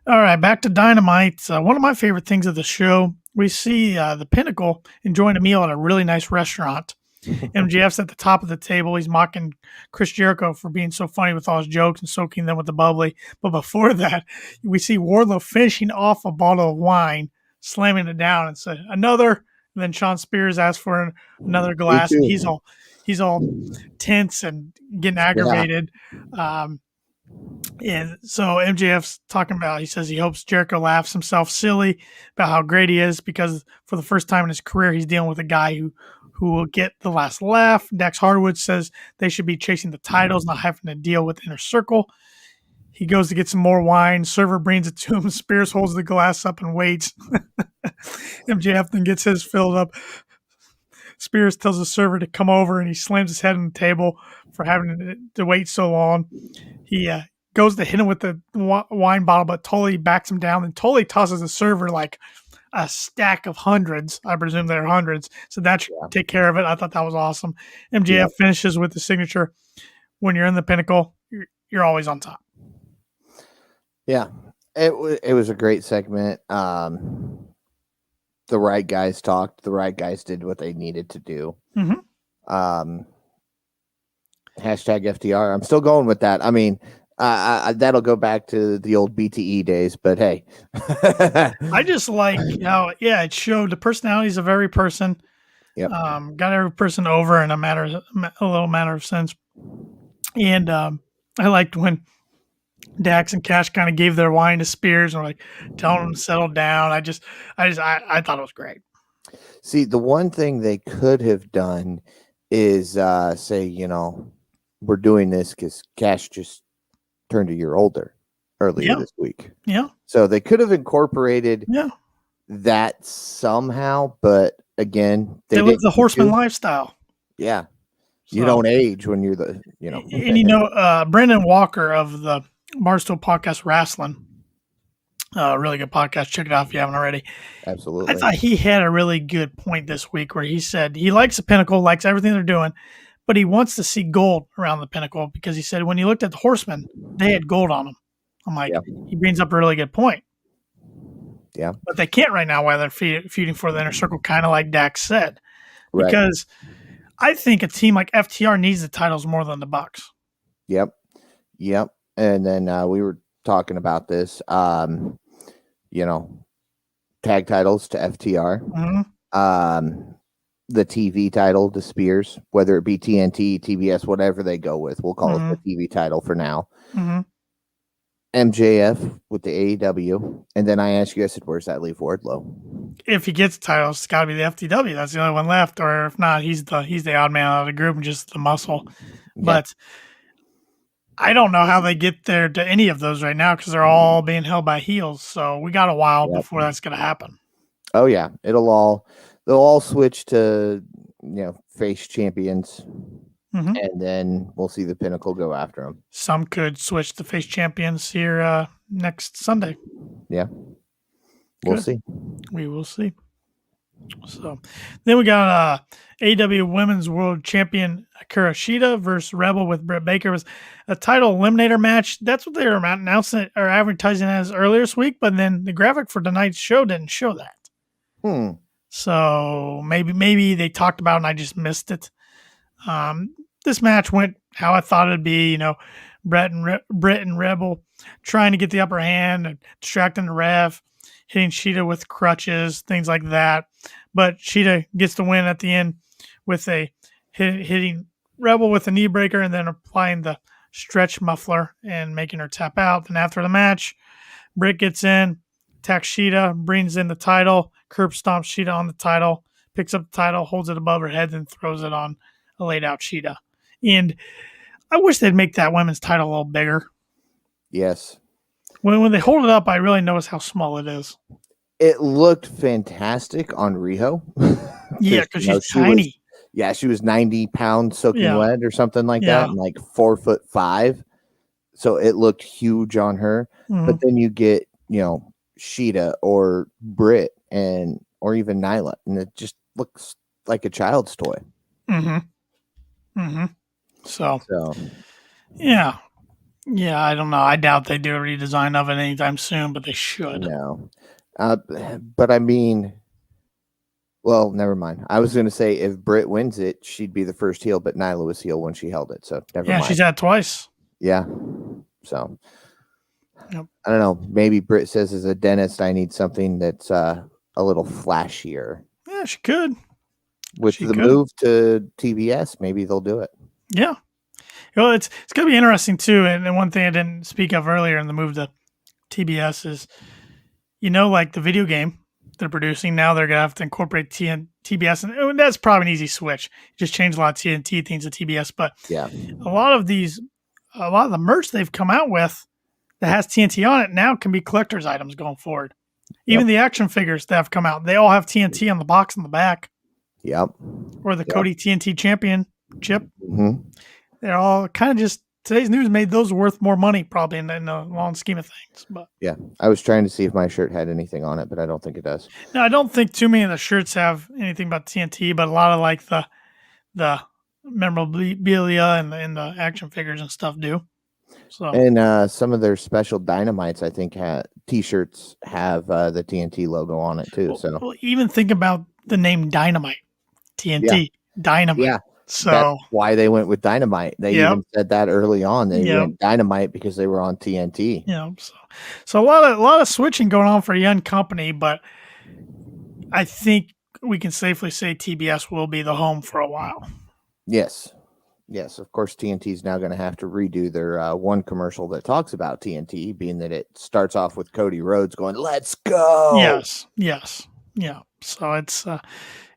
all right, back to Dynamite. One of my favorite things of the show, we see the Pinnacle enjoying a meal at a really nice restaurant. MJF's at the top of the table. He's mocking Chris Jericho for being so funny with all his jokes and soaking them with the bubbly. But before that, we see Wardlow finishing off a bottle of wine, slamming it down, and said, "Another." And then Sean Spears asks for another glass, and he's all tense and getting aggravated. And so MJF's talking about, he says he hopes Jericho laughs himself silly about how great he is because for the first time in his career, he's dealing with a guy who will get the last laugh. Dax Harwood says they should be chasing the titles, not having to deal with Inner Circle. He goes to get some more wine. Server brings it to him. Spears holds the glass up and waits. MJF then gets his filled up. Spears tells the server to come over, and he slams his head on the table for having to wait so long. He goes to hit him with the wine bottle, but Tully backs him down, and Tully tosses the server like a stack of hundreds. I presume they're hundreds. So that should take care of it. I thought that was awesome. MJF finishes with the signature. When you're in the Pinnacle, you're always on top. Yeah, it was a great segment. The right guys talked. The right guys did what they needed to do. Mm-hmm. Hashtag FTR. I'm still going with that. I mean, that'll go back to the old BTE days, but hey. I just like how, it showed the personalities of every person. Yep. Got every person over in a little matter of sense. And I liked when Dax and Cash kind of gave their wine to Spears and were like telling him to settle down. I thought it was great. See, the one thing they could have done is say, we're doing this because Cash just turned a year older earlier this week. Yeah. So they could have incorporated that somehow, but again, they live the horseman lifestyle. Yeah. You don't age when you're the, And Brandon Walker of the Barstool Podcast Wrestling, really good podcast. Check it out if you haven't already. Absolutely. I thought he had a really good point this week where he said he likes the Pinnacle, likes everything they're doing, but he wants to see gold around the Pinnacle because he said when he looked at the Horsemen, they had gold on them. I'm like, he brings up a really good point. Yeah. But they can't right now while they're feuding for the Inner Circle, kind of like Dax said. Because I think a team like FTR needs the titles more than the Bucks. Yep. And then we were talking about this. Tag titles to FTR. Mm-hmm. The TV title to Spears, whether it be TNT, TBS, whatever they go with. We'll call it the TV title for now. Mm-hmm. MJF with the AEW. And then I asked you, I said, where's that leave Wardlow? If he gets titles, it's got to be the FTW. That's the only one left. Or if not, he's the odd man out of the group and just the muscle. Yeah. But I don't know how they get there to any of those right now because they're all being held by heels. So we got a while before that's going to happen. Oh yeah, they'll all switch to face champions, and then we'll see the Pinnacle go after them. Some could switch to face champions here next Sunday. Yeah, we'll see. We will see. So then we got AEW Women's World Champion Akira Shida versus Rebel with Britt Baker. It was a title eliminator match. That's what they were announcing or advertising as earlier this week, but then the graphic for tonight's show didn't show that. So maybe they talked about it and I just missed it. This match went how I thought it'd be. Britt and Rebel trying to get the upper hand and distracting the ref, hitting Shida with crutches, things like that. But Shida gets the win at the end with a hitting Rebel with a knee breaker and then applying the stretch muffler and making her tap out. Then after the match, Britt gets in, attacks Shida, brings in the title, curb stomps Shida on the title, picks up the title, holds it above her head, then throws it on a laid out Shida. And I wish they'd make that women's title a little bigger. Yes. When they hold it up, I really notice how small it is. It looked fantastic on Riho. Yeah, because she's tiny. She was 90 pounds soaking wet or something like that, and like 4'5". So it looked huge on her. But then you get, Shida or Britt or even Nyla, and it just looks like a child's toy. So yeah, I don't know. I doubt they do a redesign of it anytime soon, but they should. No, but I mean, well, never mind. I was going to say if Britt wins it, she'd be the first heel, but Nyla was heel when she held it, so never mind. Yeah, she's had twice. Yeah, so. Yep. I don't know. Maybe Britt says as a dentist, I need something that's a little flashier. Yeah, she could. With the move to TBS, maybe they'll do it. Yeah. Well, it's going to be interesting too. And one thing I didn't speak of earlier in the move to TBS is, like the video game they're producing now, they're going to have to incorporate TBS, and that's probably an easy switch. Just change a lot of TNT things to TBS, but a lot of the merch they've come out with that has TNT on it now can be collector's items going forward. Even the action figures that have come out, they all have TNT on the box in the back. Yep. Or the Cody TNT championship. They're all kind of just, today's news made those worth more money probably in the long scheme of things. But yeah, I was trying to see if my shirt had anything on it, but I don't think it does. No, I don't think too many of the shirts have anything about TNT, but a lot of like the memorabilia and the action figures and stuff do. So. And some of their special Dynamites, I think, T-shirts have the TNT logo on it too. So even think about the name Dynamite, TNT, Dynamite. Yeah, so that's why they went with Dynamite. They even said that early on. They went Dynamite because they were on TNT. Yeah, so a lot of switching going on for a young company, but I think we can safely say TBS will be the home for a while. Yes, of course, TNT is now going to have to redo their one commercial that talks about TNT, being that it starts off with Cody Rhodes going, "Let's go." Yes. Yeah. So it's, and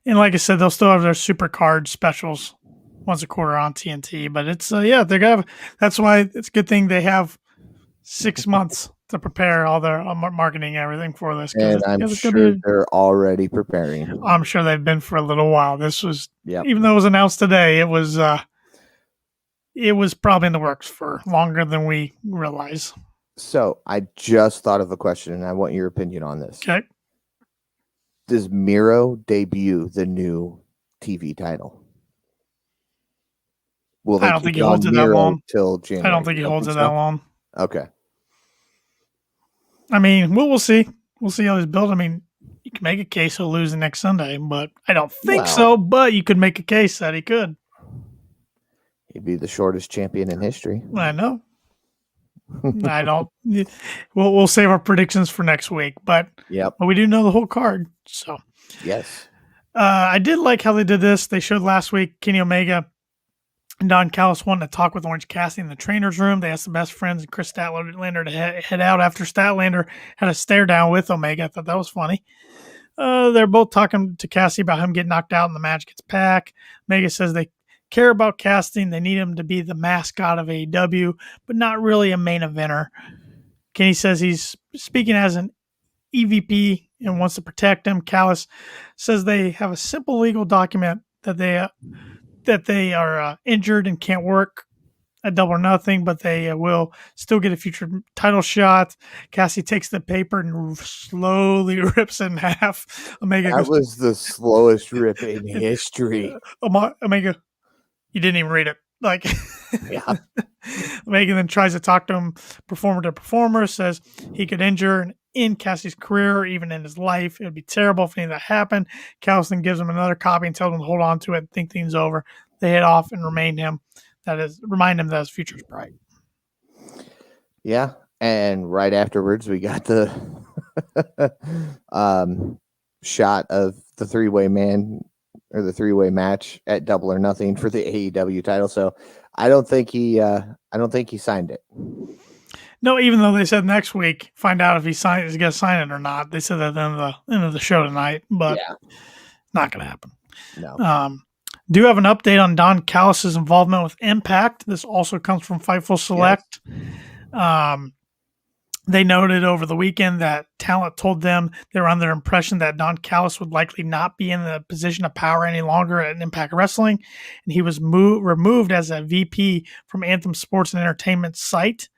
like I said, they'll still have their super card specials once a quarter on TNT, but it's, they're going to have, that's why it's a good thing they have 6 months to prepare all their marketing and everything for this. And I'm sure they're already preparing. I'm sure they've been for a little while. This was, even though it was announced today, it was probably in the works for longer than we realize. So I just thought of a question, and I want your opinion on this. Okay. Does Miro debut the new TV title? I don't think he holds it that long. Till January. I don't think he holds it that long. Okay. I mean, we'll see. We'll see how he's built. I mean, You can make a case he'll lose the next Sunday, but I don't think Well, so. But you could make a case that he could. he'd be the shortest champion in history. I know. I don't. We'll save our predictions for next week, but Yep. we do know the whole card. So Yes. I did like how they did this. They showed last week Kenny Omega and Don Callis wanting to talk with Orange Cassidy in the trainer's room. They asked the best friends and Chris Statlander to head out after Statlander had a stare down with Omega. I thought that was funny. They're both talking to Cassidy about him getting knocked out and the match gets packed. Omega says they care about Cassidy. They need him to be the mascot of AEW, but not really a main eventer. Kenny says he's speaking as an EVP and wants to protect him. Callis says they have a simple legal document that they are injured and can't work at Double or Nothing, but they will still get a future title shot. Cassie takes the paper and slowly rips it in half. Omega That was the slowest rip in history. Omega, you didn't even read it. Like, Yeah. Omega then tries to talk to him, performer to performer, says he could injure and end Cassie's career or even in his life. It would be terrible if any of that happened. Callis then gives him another copy and tells him to hold on to it and think things over. They head off and remind him that his future's bright. Yeah. And right afterwards, we got the shot of the three-way match at Double or Nothing for the AEW title. So I don't think he signed it. No, even though they said next week, find out if he's going to sign it or not. They said that at the end of the show tonight, but not going to happen. No. Do have an update on Don Callis' involvement with Impact. This also comes from Fightful Select. Yes. They noted over the weekend that talent told them they were under the impression that Don Callis would likely not be in the position of power any longer at Impact Wrestling, and he was removed as a VP from Anthem Sports and Entertainment site.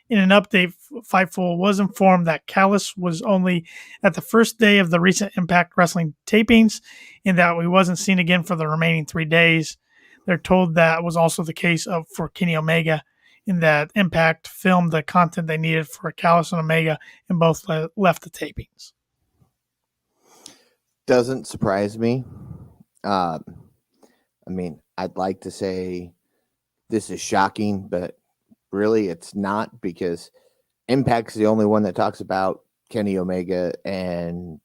In an update, Fightful was informed that Callis was only at the first day of the recent Impact Wrestling tapings and that he wasn't seen again for the remaining 3 days. They're told that was also the case for Kenny Omega, in that Impact filmed the content they needed for Callis and Omega and both left the tapings. Doesn't surprise me. I mean, I'd like to say this is shocking, but really it's not, because Impact's the only one that talks about Kenny Omega and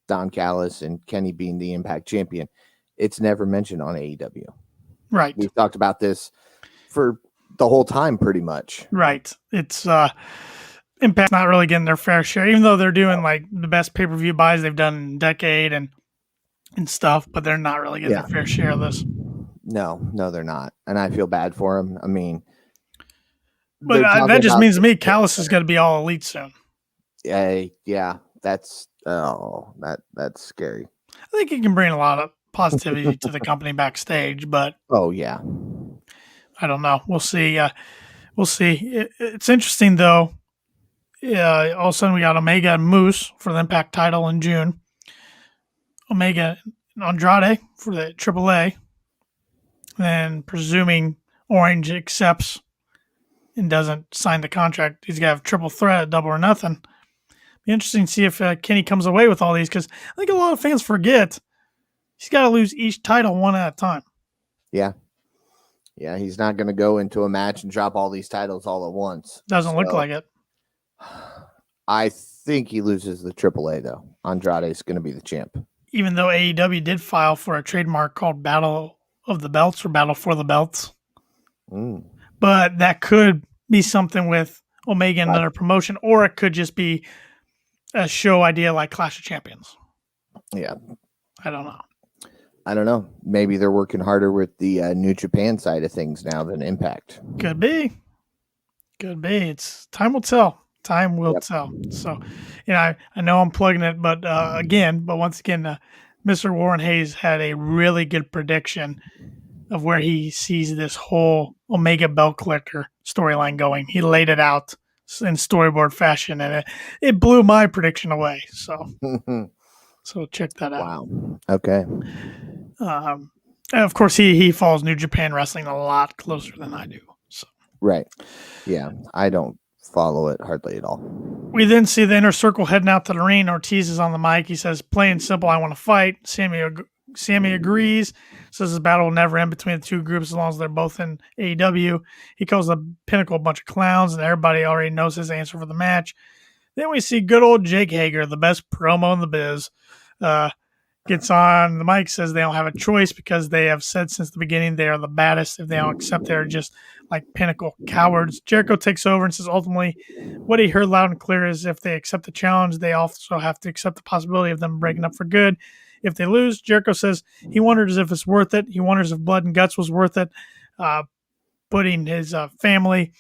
Don Callis and Kenny being the Impact champion. It's never mentioned on AEW. Right. We've talked about this for the whole time pretty much. Right. It's Impact's not really getting their fair share, even though they're doing like the best pay-per-view buys they've done in a decade and stuff, but they're not really getting their fair share of this. No, they're not. And I feel bad for them. I mean, but that just means to me Callis is going to be all elite soon. Yeah, that's scary. I think he can bring a lot of positivity to the company backstage, but yeah, I don't know. We'll see. We'll see. It's interesting though. All of a sudden we got Omega and Moose for the Impact title in June. Omega and Andrade for the AAA. Then presuming Orange accepts and doesn't sign the contract, he's got to have triple threat at Double or Nothing. Be interesting to see if Kenny comes away with all these, because I think a lot of fans forget he's got to lose each title one at a time. Yeah, he's not going to go into a match and drop all these titles all at once. Doesn't look like it. I think he loses the AAA, though. Andrade's going to be the champ. Even though AEW did file for a trademark called Battle of the Belts or Battle for the Belts. But that could be something with Omega and another promotion, or it could just be a show idea like Clash of Champions. Yeah. I don't know. Maybe they're working harder with the New Japan side of things now than Impact. Could be. It's time will tell. Time will tell. So, I know I'm plugging it, but once again, Mr. Warren Hayes had a really good prediction of where he sees this whole Omega Belt Collector storyline going. He laid it out in storyboard fashion, and it blew my prediction away. So, check that out. Wow. Okay. And of course, he follows New Japan Wrestling a lot closer than I do. So. Right. Yeah. I don't follow it hardly at all. We then see the Inner Circle heading out to the ring. Ortiz is on the mic. He says, plain simple, I want to fight. Sammy agrees, says this battle will never end between the two groups as long as they're both in AEW. He calls the Pinnacle a bunch of clowns, and everybody already knows his answer for the match. Then we see good old Jake Hager, the best promo in the biz, gets on the mic, says they don't have a choice because they have said since the beginning they are the baddest. If they don't accept, they're just like Pinnacle cowards. Jericho takes over and says ultimately what he heard loud and clear is if they accept the challenge, they also have to accept the possibility of them breaking up for good. If they lose, Jericho says he wonders if it's worth it. He wonders if blood and guts was worth it. Putting his family,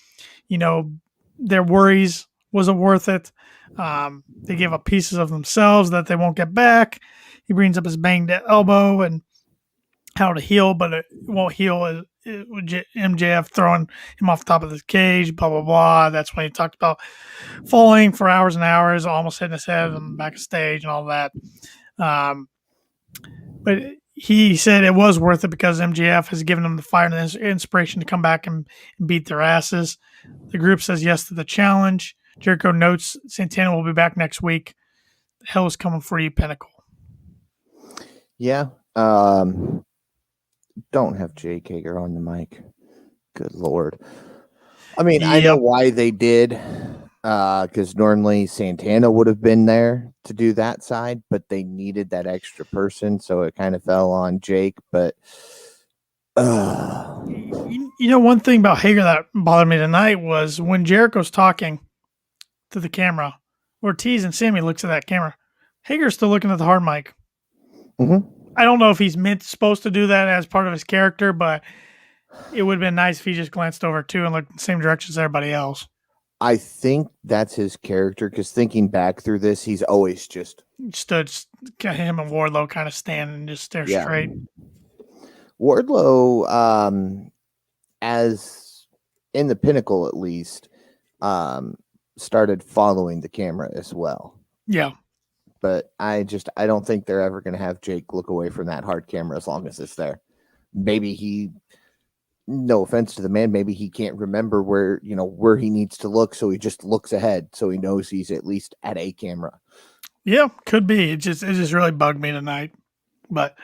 their worries wasn't worth it. They give up pieces of themselves that they won't get back. He brings up his banged elbow and how to heal, but it won't heal. MJF throwing him off the top of the cage, blah, blah, blah. That's when he talked about falling for hours and hours, almost hitting his head on the back of stage and all that. But he said it was worth it because MJF has given them the fire and the inspiration to come back and beat their asses. The group says yes to the challenge. Jericho notes Santana will be back next week. The hell is coming for you, Pinnacle. Yeah. Don't have Jake Hager on the mic. Good Lord. I mean, I know why they did, because normally Santana would have been there to do that side, but they needed that extra person, so it kind of fell on Jake. But one thing about Hager that bothered me tonight was when Jericho's talking to the camera, Ortiz and Sammy looks at that camera. Hager's still looking at the hard mic. Mm-hmm. I don't know if he's supposed to do that as part of his character, but it would have been nice if he just glanced over too and looked in the same direction as everybody else. I think that's his character, because thinking back through this, he's always just stood, him and Wardlow kind of stand and just stare straight. Wardlow, as in the Pinnacle at least, started following the camera as well. Yeah. But I don't think they're ever going to have Jake look away from that hard camera as long as it's there. Maybe no offense to the man, maybe he can't remember where he needs to look, so he just looks ahead so he knows he's at least at a camera. Yeah, could be. It just really bugged me tonight. But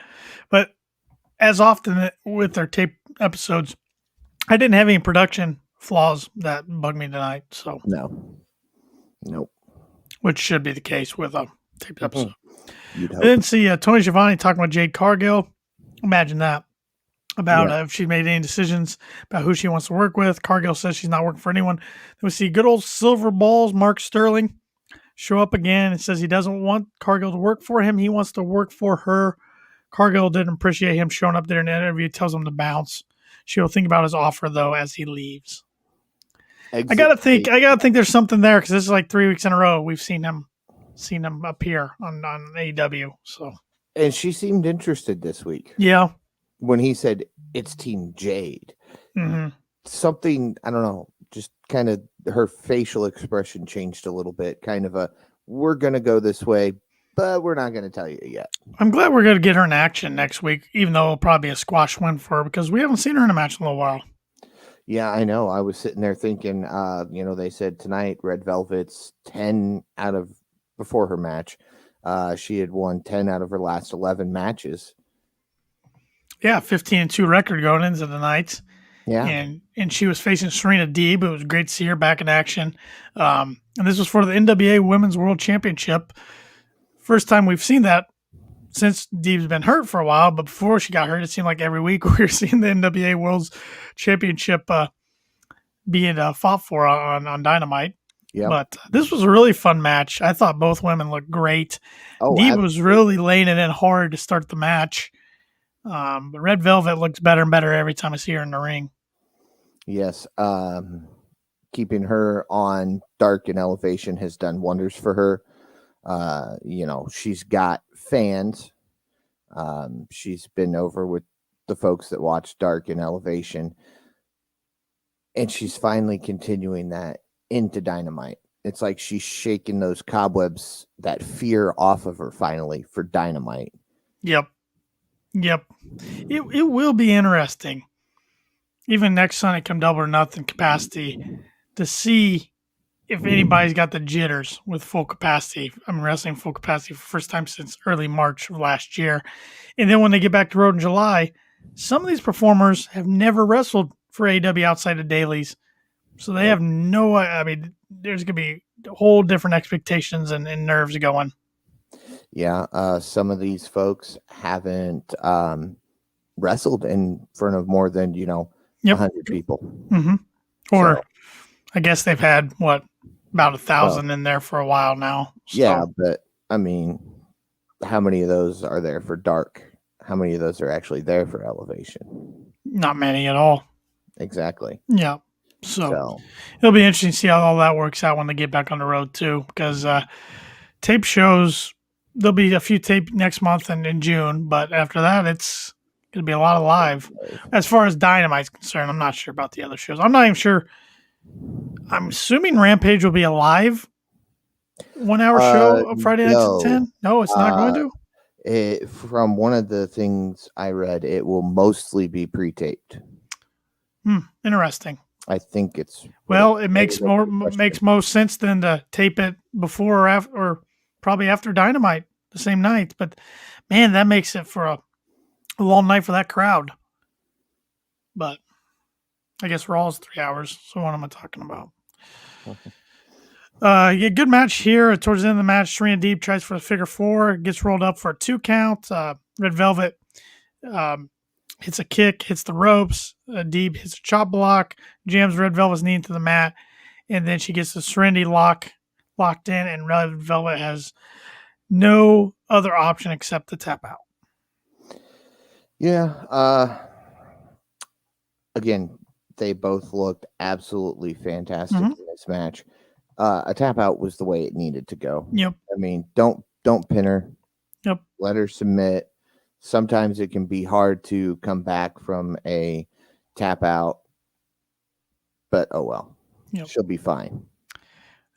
as often with their tape episodes, I didn't have any production flaws that bugged me tonight. So nope. Which should be the case with a taped episode. I didn't see Tony Schiavone talking with Jade Cargill. Imagine that. About if she made any decisions about who she wants to work with. Cargill says she's not working for anyone. Then we see good old Silver Balls Mark Sterling show up again and says he doesn't want Cargill to work for him. He wants to work for her. Cargill didn't appreciate him showing up there in the interview. Tells him to bounce. She'll think about his offer though as he leaves. I gotta think there's something there because this is like 3 weeks in a row we've seen him appear on AEW. So, and she seemed interested this week. Yeah. When he said it's Team Jade, something, I don't know, just kind of her facial expression changed a little bit. Kind of we're going to go this way, but we're not going to tell you yet. I'm glad we're going to get her in action next week, even though it'll probably be a squash win for her because we haven't seen her in a match in a little while. Yeah, I know. I was sitting there thinking, they said tonight Red Velvet's 10 out of, before her match, she had won 10 out of her last 11 matches. Yeah, 15-2 record going into the night. Yeah. And she was facing Serena Deeb. It was great to see her back in action. And this was for the NWA Women's World Championship. First time we've seen that since Deeb's been hurt for a while. But before she got hurt, it seemed like every week we were seeing the NWA World's Championship being fought for on Dynamite. Yeah. But this was a really fun match. I thought both women looked great. Deeb was really laying it in hard to start the match. But Red Velvet looks better and better every time I see her in the ring. Yes. Keeping her on Dark and Elevation has done wonders for her. She's got fans. She's been over with the folks that watch Dark and Elevation. And she's finally continuing that into Dynamite. It's like she's shaking those cobwebs, that fear off of her finally for Dynamite. Yep. It will be interesting, even next Sunday come Double or Nothing capacity, to see if anybody's got the jitters with full capacity, I'm wrestling full capacity for the first time since early March of last year. And then when they get back to road in July, some of these performers have never wrestled for AEW outside of dailies. So they have no, I mean, there's going to be whole different expectations and nerves going. Yeah. Some of these folks haven't wrestled in front of more than, 100 people. Mm-hmm. Or I guess they've had about 1,000 in there for a while now. So. Yeah, but I mean, how many of those are there for Dark? How many of those are actually there for Elevation? Not many at all. Exactly. Yeah. So it'll be interesting to see how all that works out when they get back on the road too, because tape shows, there'll be a few tape next month and in June, but after that, it's going to be a lot of live. As far as Dynamite's concerned, I'm not sure about the other shows. I'm not even sure. I'm assuming Rampage will be a live 1 hour show Friday nights at 10. No, it's not going to. From one of the things I read, it will mostly be pre-taped. Interesting. I think it's it makes most sense than to tape it before or after, or probably after Dynamite the same night. But man, that makes it for a long night for that crowd. But I guess Raw is 3 hours. So what am I talking about? Okay. Good match here. Towards the end of the match, Serena Deeb tries for the figure four, gets rolled up for a 2 count. Red Velvet hits a kick, hits the ropes. Deeb hits a chop block, jams Red Velvet's knee into the mat, and then she gets the Serenity locked in, and Red Velvet has no other option except to tap out. Yeah. Again, they both looked absolutely fantastic in this match. A tap out was the way it needed to go. Yep. I mean, don't pin her. Yep. Let her submit. Sometimes it can be hard to come back from a tap out, but oh well. Yep. She'll be fine.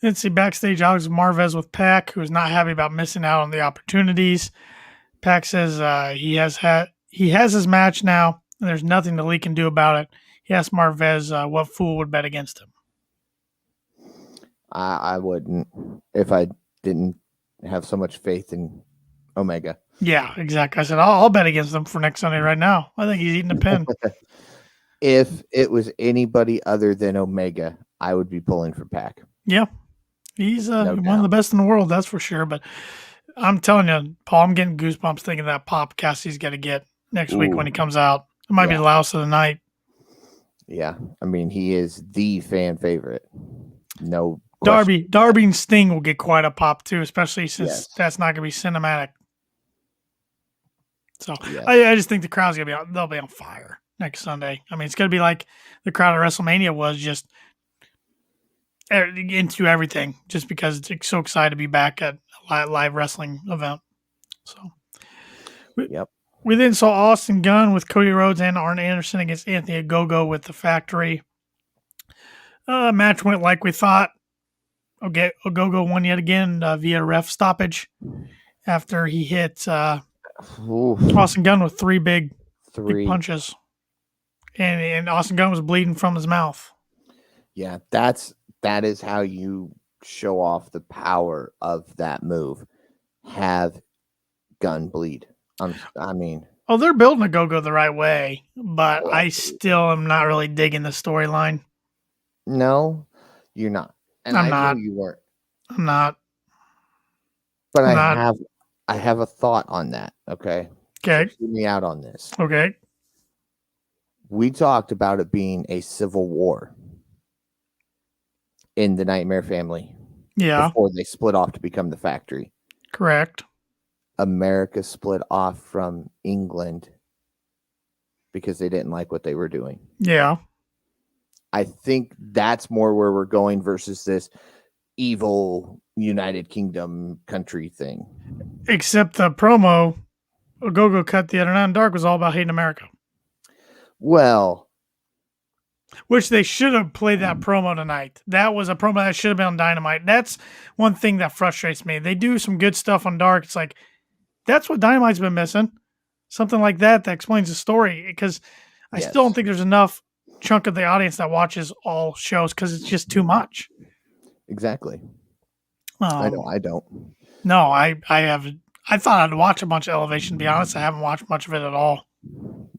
Let's see, backstage, Alex Marvez with Pac, who is not happy about missing out on the opportunities. Pac says he has his match now, and there's nothing the league can do about it. He asked Marvez what fool would bet against him. I wouldn't if I didn't have so much faith in Omega. Yeah, exactly. I said, I'll bet against them for next Sunday right now. I think he's eating a pin. If it was anybody other than Omega, I would be pulling for Pac. Yeah. He's one of the best in the world, that's for sure. But I'm telling you, Paul, I'm getting goosebumps thinking that pop Cassie's going to get next week when he comes out. It might be the loudest of the night. Yeah. I mean, he is the fan favorite. No question. Darby and Sting will get quite a pop too, especially since that's not going to be cinematic. So I just think the crowd's going to they'll be on fire next Sunday. I mean, it's going to be like the crowd at WrestleMania was, just into everything, just because it's so excited to be back at a live wrestling event. So we then saw Austin Gunn with Cody Rhodes and Arn Anderson against Anthony Ogogo with the Factory. Match went like we thought. Okay, Ogogo won yet again via ref stoppage after he hit Austin Gunn with three big punches, and Austin Gunn was bleeding from his mouth. Yeah, that is how you show off the power of that move. Have Gunn bleed. I mean, they're building Ogogo the right way, but I still am not really digging the storyline. No, you're not. And I'm not. Knew you weren't. I'm not. But I have a thought on that. Okay. Okay. So hear me out on this. Okay. We talked about it being a civil war in the Nightmare family. Yeah. Before they split off to become the Factory. Correct. America split off from England because they didn't like what they were doing. Yeah. I think that's more where we're going versus this evil United Kingdom country thing. Except the promo Ogogo cut the other night in Dark was all about hating America. Well, which they should have played that promo tonight. That was a promo that should have been on Dynamite. That's one thing that frustrates me. They do some good stuff on Dark. It's like, that's what Dynamite's been missing. Something like that explains the story, because I still don't think there's enough chunk of the audience that watches all shows because it's just too much. Exactly. I know. I don't. No, I have. I thought I'd watch a bunch of Elevation. To be honest, I haven't watched much of it at all.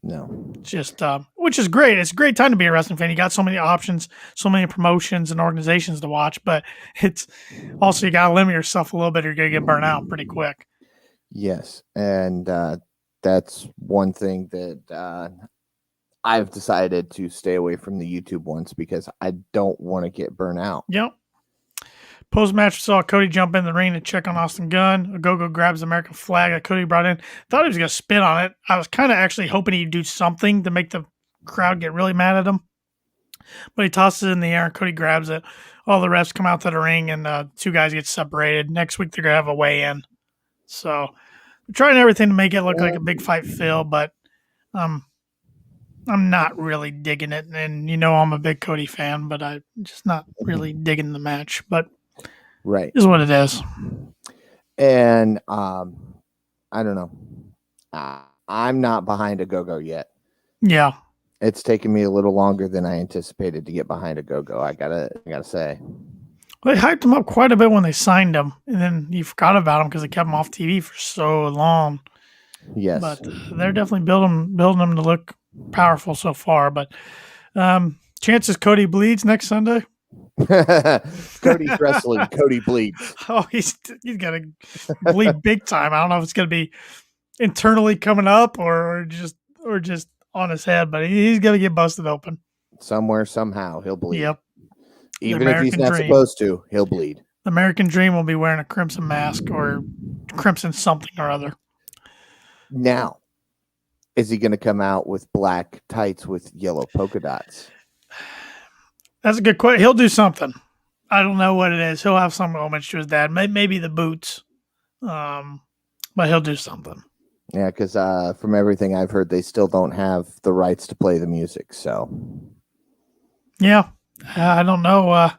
No. Just, which is great. It's a great time to be a wrestling fan. You got so many options, so many promotions and organizations to watch, but it's also you got to limit yourself a little bit, or you're gonna get burnt out pretty quick. Yes, and that's one thing that I've decided to stay away from the YouTube ones because I don't want to get burnt out. Yep. Post match, saw Cody jump in the ring to check on Austin Gunn. Ogogo grabs the American flag that Cody brought in. Thought he was going to spit on it. I was kind of actually hoping he'd do something to make the crowd get really mad at him. But he tosses it in the air and Cody grabs it. All the refs come out to the ring and two guys get separated. Next week they're going to have a weigh-in. So they're trying everything to make it look like a big fight feel, but I'm not really digging it. And I'm a big Cody fan, but I'm just not really digging the match. But right, is what it is. And I don't know. I'm not behind Ogogo yet. Yeah. It's taken me a little longer than I anticipated to get behind Ogogo. I gotta say. They hyped him up quite a bit when they signed him, and then you forgot about him because they kept him off TV for so long. Yes, but they're definitely building him to look powerful so far. But chances Cody bleeds next Sunday. Cody's wrestling. Cody bleeds. Oh, he's gonna bleed big time. I don't know if it's gonna be internally coming up or just on his head, but he's gonna get busted open somewhere, somehow. He'll bleed. Yep. Even if he's not supposed to, he'll bleed. The American Dream will be wearing a crimson mask or crimson something or other. Now, is he going to come out with black tights with yellow polka dots? That's a good question. He'll do something. I don't know what it is. He'll have some homage to his dad. Maybe the boots. But he'll do something. Yeah, because from everything I've heard, they still don't have the rights to play the music. So, yeah, I don't know.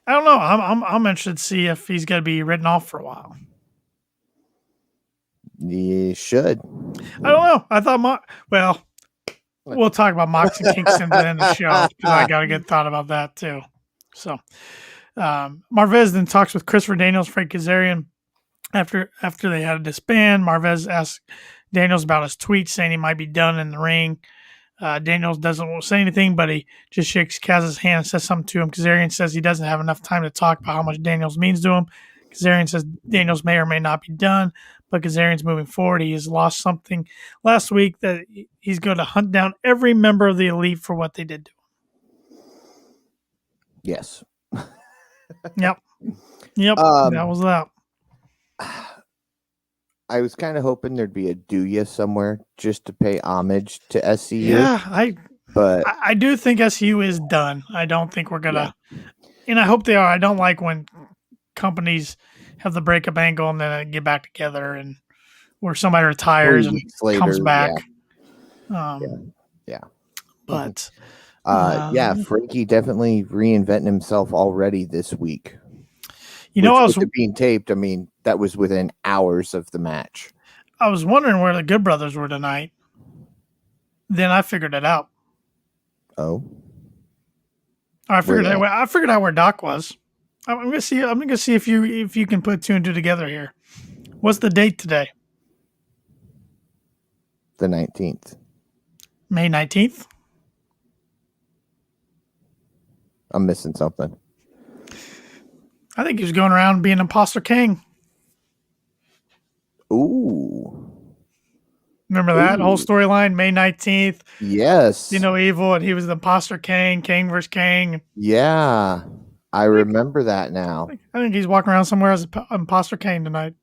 I'm interested to see if he's going to be written off for a while. You should. I don't know. I thought we'll talk about Moxley and Kingston at the end of the show because I got a good thought about that too. So, Marvez then talks with Christopher Daniels, Frank Kazarian. After they had a disband, Marvez asks Daniels about his tweet saying he might be done in the ring. Daniels doesn't say anything, but he just shakes Kaz's hand and says something to him. Kazarian says he doesn't have enough time to talk about how much Daniels means to him. Kazarian says Daniels may or may not be done, but Kazarian's moving forward. He has lost something last week that he's going to hunt down every member of the Elite for what they did to him. Yes. Yep. That was that. I was kind of hoping there'd be a Douya somewhere just to pay homage to SCU. Yeah, I do think SCU is done. I don't think we're gonna, and I hope they are. I don't like when companies have the breakup angle and then get back together, and where somebody retires and later, comes back. Yeah. But Frankie definitely reinventing himself already this week. I was being taped. I mean, that was within hours of the match. I was wondering where the Good Brothers were tonight. Then I figured it out. Oh, I figured out where Doc was. I'm gonna see if you can put two and two together here. What's the date today? The 19th. May 19th. I'm missing something. I think he was going around being Imposter King. Ooh. Remember that whole storyline? May 19th. Yes. Evil, and he was the Imposter King versus King. Yeah. I remember that now. I think he's walking around somewhere as Imposter King tonight.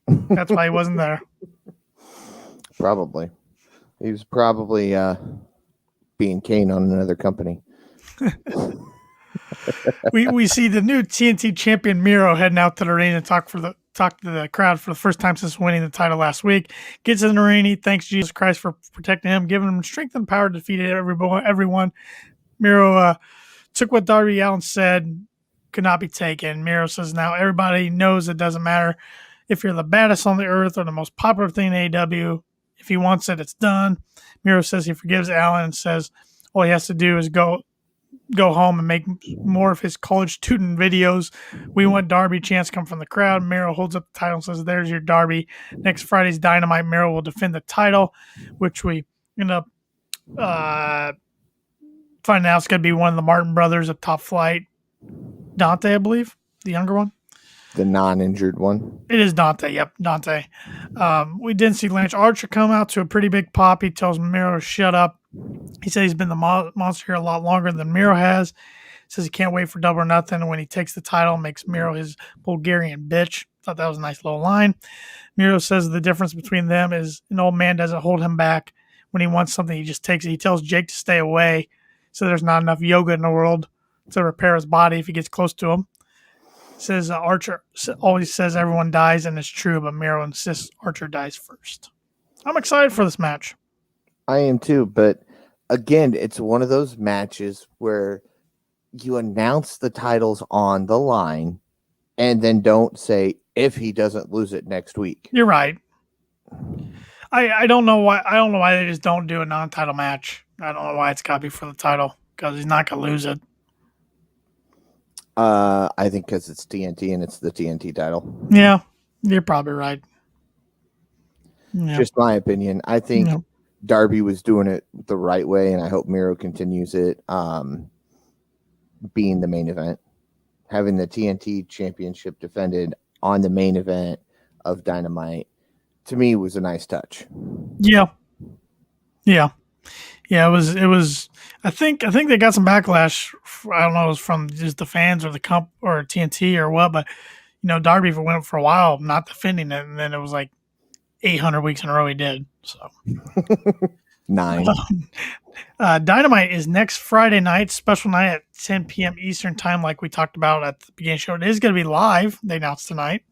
That's why he wasn't there. Probably. He was probably being Kane on another company. we see the new TNT champion Miro heading out to the arena to talk to the crowd for the first time since winning the title last week. Gets in the arena, he thanks Jesus Christ for protecting him, giving him strength and power to defeat everyone. Miro took what Darby Allin said could not be taken. Miro says now everybody knows it doesn't matter if you're the baddest on the earth or the most popular thing in AEW. If he wants it, it's done. Miro says he forgives Allin and says all he has to do is go go home and make more of his college student videos. We want Darby. Chance come from the crowd. Miro holds up the title and says, "There's your Darby." Next Friday's Dynamite, Miro will defend the title, which we end up finding out it's going to be one of the Martin brothers of Top Flight. Dante, I believe, the younger one. The non-injured one. It is Dante. Yep, Dante. We didn't see Lance Archer come out to a pretty big pop. He tells Miro to shut up. He said he's been the monster here a lot longer than Miro has. Says he can't wait for Double or Nothing. And when he takes the title, makes Miro his Bulgarian bitch. Thought that was a nice little line. Miro says the difference between them is an old man doesn't hold him back. When he wants something, he just takes it. He tells Jake to stay away. So there's not enough yoga in the world to repair his body if he gets close to him. Says Archer always says everyone dies, and it's true, but Miro insists Archer dies first. I'm excited for this match. I am too, but again, it's one of those matches where you announce the titles on the line and then don't say if he doesn't lose it next week. You're right. I don't know why. I don't know why they just don't do a non-title match. I don't know why it's got to be for the title, because he's not gonna lose it. I think because it's TNT and it's the TNT title. Yeah, you're probably right. Yeah. Just my opinion. I think Darby was doing it the right way, and I hope Miro continues it. Being the main event, having the TNT championship defended on the main event of Dynamite, to me was a nice touch. Yeah. It was. I think they got some backlash. I don't know, if it was from just the fans or the comp or TNT or what, but Darby went for a while not defending it, and then it was like 800 weeks in a row he did. So 9. Dynamite is next Friday night, special night at 10 p.m. Eastern time, like we talked about at the beginning of the show. It is going to be live. They announced tonight.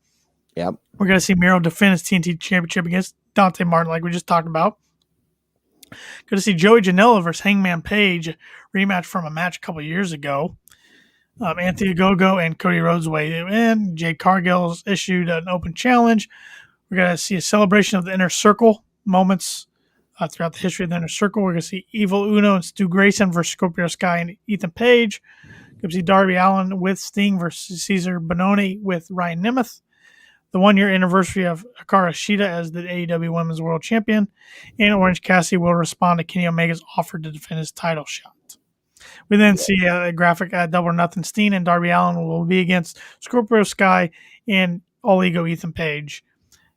Yep. We're going to see Miro defend his TNT championship against Dante Martin, like we just talked about. Going to see Joey Janela versus Hangman Page, rematch from a match a couple years ago. Anthony Ogogo and Cody Rhodes weighed in. Jade Cargill's issued an open challenge. We're going to see a celebration of the Inner Circle moments throughout the history of the Inner Circle. We're going to see Evil Uno and Stu Grayson versus Scorpio Sky and Ethan Page. We're going to see Darby Allin with Sting versus Cesar Bononi with Ryan Nemeth. The 1-year anniversary of Hikaru Shida as the AEW Women's World Champion, and Orange Cassidy will respond to Kenny Omega's offer to defend his title shot. We then see a graphic at Double or Nothing. Steen and Darby Allin will be against Scorpio Sky and All Ego Ethan Page.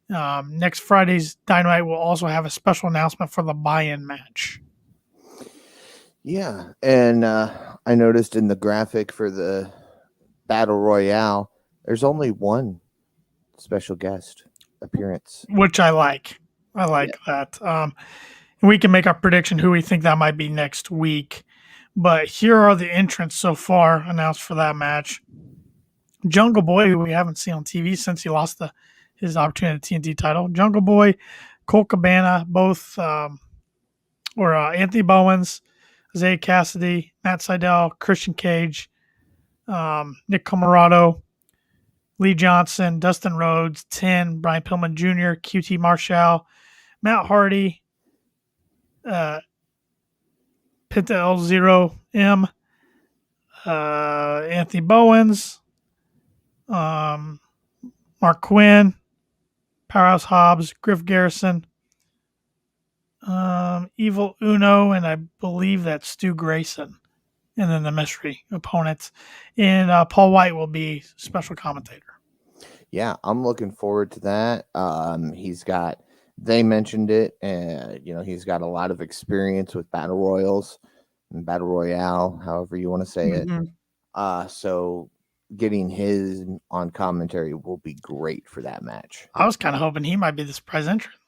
Next Friday's Dynamite will also have a special announcement for the buy-in match. Yeah, and I noticed in the graphic for the Battle Royale, there's only one special guest appearance, which I like. I like that. We can make our prediction who we think that might be next week. But here are the entrants so far announced for that match. Jungle Boy, who we haven't seen on TV since he lost his opportunity at the TNT title. Jungle Boy, Colt Cabana, both Anthony Bowens, Isaiah Cassidy, Matt Seidel, Christian Cage, Nick Comoroto, Lee Johnson, Dustin Rhodes, Brian Pillman Jr., QT Marshall, Matt Hardy, Penta L0M, Anthony Bowens, Mark Quinn, Powerhouse Hobbs, Griff Garrison, Evil Uno, and I believe that's Stu Grayson. And then the mystery opponents. And Paul White will be special commentator. Yeah, I'm looking forward to that. They mentioned it, and he's got a lot of experience with battle royals and battle royale, however you want to say it. So getting his on commentary will be great for that match. I was kind of hoping he might be the surprise entrant.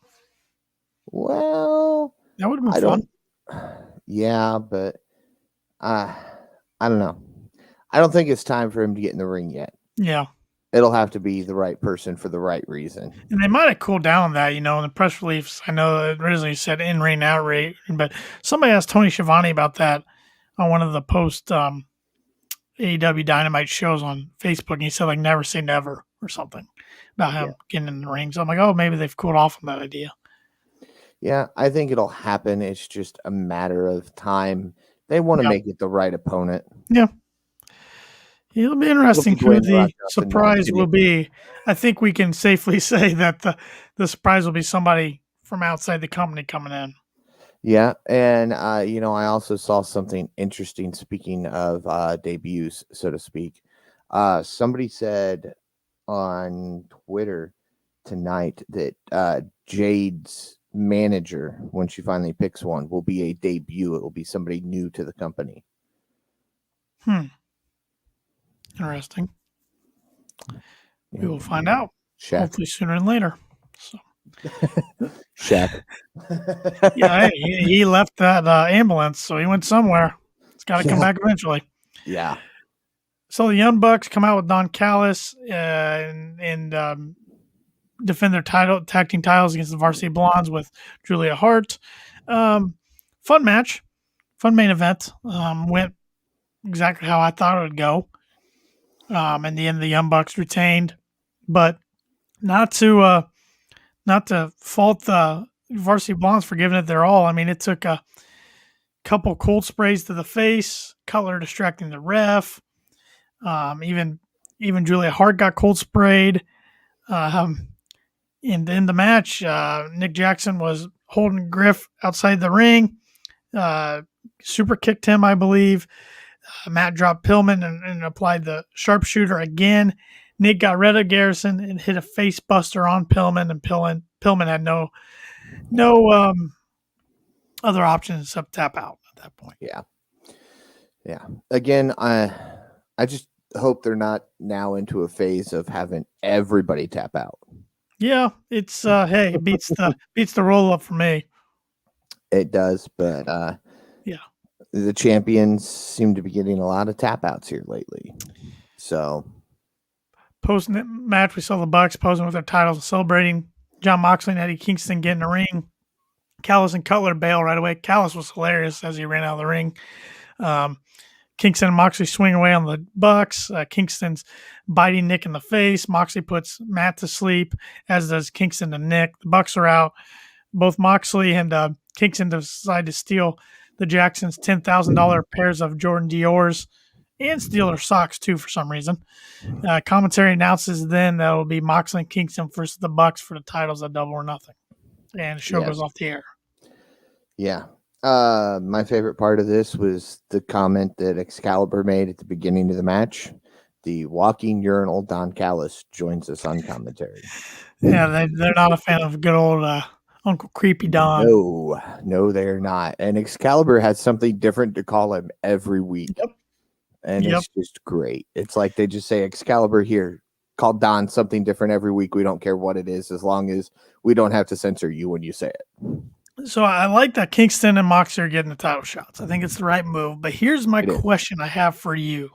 Well, that would have been fun. Yeah, but I don't know. I don't think it's time for him to get in the ring yet. Yeah. It'll have to be the right person for the right reason. And they might have cooled down on that, in the press release. I know it originally said in ring, out ring, but somebody asked Tony Schiavone about that on one of the post AEW Dynamite shows on Facebook, and he said never say never or something about him getting in the ring. So I'm like, oh, maybe they've cooled off on that idea. Yeah, I think it'll happen. It's just a matter of time They want to Yep. make it the right opponent. Yeah. It'll be interesting who Dwayne The Rock the Johnson. No, I'm surprise will kidding. be. I think we can safely say that the surprise will be somebody from outside the company coming in. Yeah, and I also saw something interesting. Speaking of debuts, so to speak, somebody said on Twitter tonight that Jade's manager, when she finally picks one, will be a debut. It will be somebody new to the company. Interesting. Yeah. We will find out. Shaq. Hopefully sooner than later. So Shaq. yeah, he left that ambulance, so he went somewhere. It's got to come back eventually. Yeah. So the Young Bucks come out with Don Callis and defend their tag team titles against the Varsity Blondes with Julia Hart. Fun match, fun main event. Went exactly how I thought it would go. In the end, the Young Bucks retained, but not to fault the Varsity Blondes for giving it their all. I mean, it took a couple cold sprays to the face, Cutler distracting the ref. Even Julia Hart got cold sprayed. And in the match, Nick Jackson was holding Griff outside the ring. Super kicked him, I believe. Matt dropped Pillman and applied the sharpshooter again. Nick got rid of Garrison and hit a face buster on Pillman, and Pillman had no other options except tap out at that point. Yeah. Again, I just hope they're not now into a phase of having everybody tap out. Yeah, it's hey, it beats the roll up for me. It does, but yeah, the champions seem to be getting a lot of tap outs here lately. So post match, we saw the Bucks posing with their titles and celebrating. John Moxley and Eddie Kingston get in the ring. Callis and Cutler bail right away. Callis was hilarious as he ran out of the ring. Kingston and Moxley swing away on the Bucks. Kingston's biting Nick in the face. Moxley puts Matt to sleep, as does Kingston and Nick. The Bucks are out. Both Moxley and Kingston decide to steal the Jacksons' $10,000 pairs of Jordan Dior's and steal their socks too for some reason. Commentary announces then that it will be Moxley and Kingston versus the Bucks for the titles at Double or Nothing. And the show goes off the air. Yeah. My favorite part of this was the comment that Excalibur made at the beginning of the match. The walking urinal Don Callis joins us on commentary. Yeah, they're not a fan of good old Uncle Creepy Don. No, they're not. And Excalibur has something different to call him every week. Yep. And it's just great. It's like they just say, Excalibur here, call Don something different every week. We don't care what it is, as long as we don't have to censor you when you say it. So I like that Kingston and Moxley are getting the title shots. I think it's the right move. But here's my question I have for you.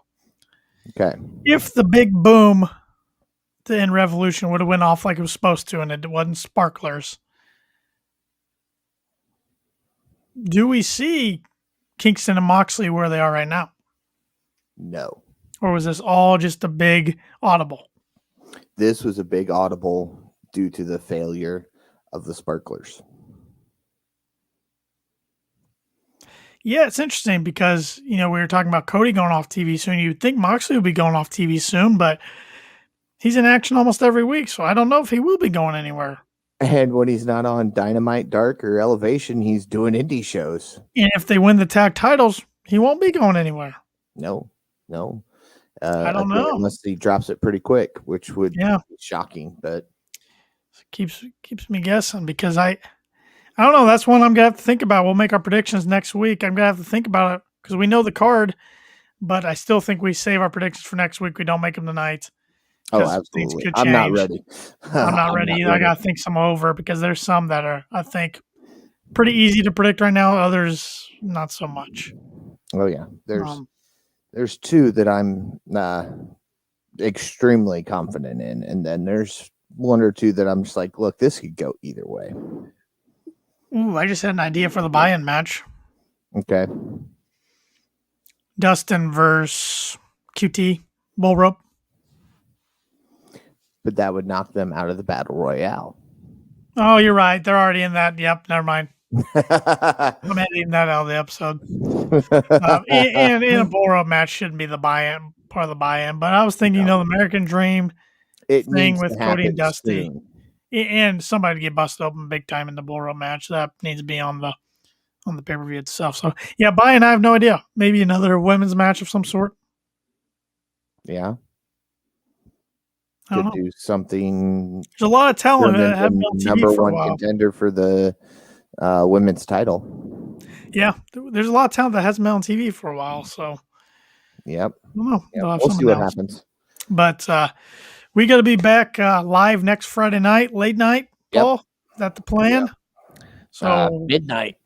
Okay. If the big boom to end Revolution would have went off like it was supposed to and it wasn't sparklers, do we see Kingston and Moxley where they are right now? No. Or was this all just a big audible? This was a big audible due to the failure of the sparklers. Yeah, it's interesting because, we were talking about Cody going off TV soon. You'd think Moxley would be going off TV soon, but he's in action almost every week, so I don't know if he will be going anywhere. And when he's not on Dynamite, Dark, or Elevation, he's doing indie shows. And if they win the tag titles, he won't be going anywhere. No. I don't know. Unless he drops it pretty quick, which would be shocking. But it keeps me guessing because I don't know. That's one I'm gonna have to think about. We'll make our predictions next week. I'm gonna have to think about it because we know the card, but I still think we save our predictions for next week. We don't make them tonight. Oh, absolutely. I'm not ready. I'm not ready either. I gotta think some over because there's some that are, I think, pretty easy to predict right now. Others not so much. Oh yeah, there's two that I'm extremely confident in, and then there's one or two that I'm just like, look, this could go either way. Ooh, I just had an idea for the buy-in match. Okay. Dustin versus QT Bull Rope. But that would knock them out of the Battle Royale. Oh, you're right. They're already in that. Yep, never mind. I'm editing that out of the episode. And a bull rope match shouldn't be the buy-in part of the buy-in, but I was thinking, No. the American Dream It thing needs with to Cody and happen Dusty, soon. and somebody to get busted open big time in the bull rope match that needs to be on the pay-per-view itself. So yeah, buy-in, I have no idea. Maybe another women's match of some sort. Yeah. I don't Could know. do something. There's a lot of talent German that have been on TV number for a one while. contender for the women's title. Yeah, there's a lot of talent that hasn't been on TV for a while. So Yep. I don't know. Yep. We'll see what happens. But we got to be back live next Friday night, late night. Yep. Paul, is that the plan? Yep. So midnight.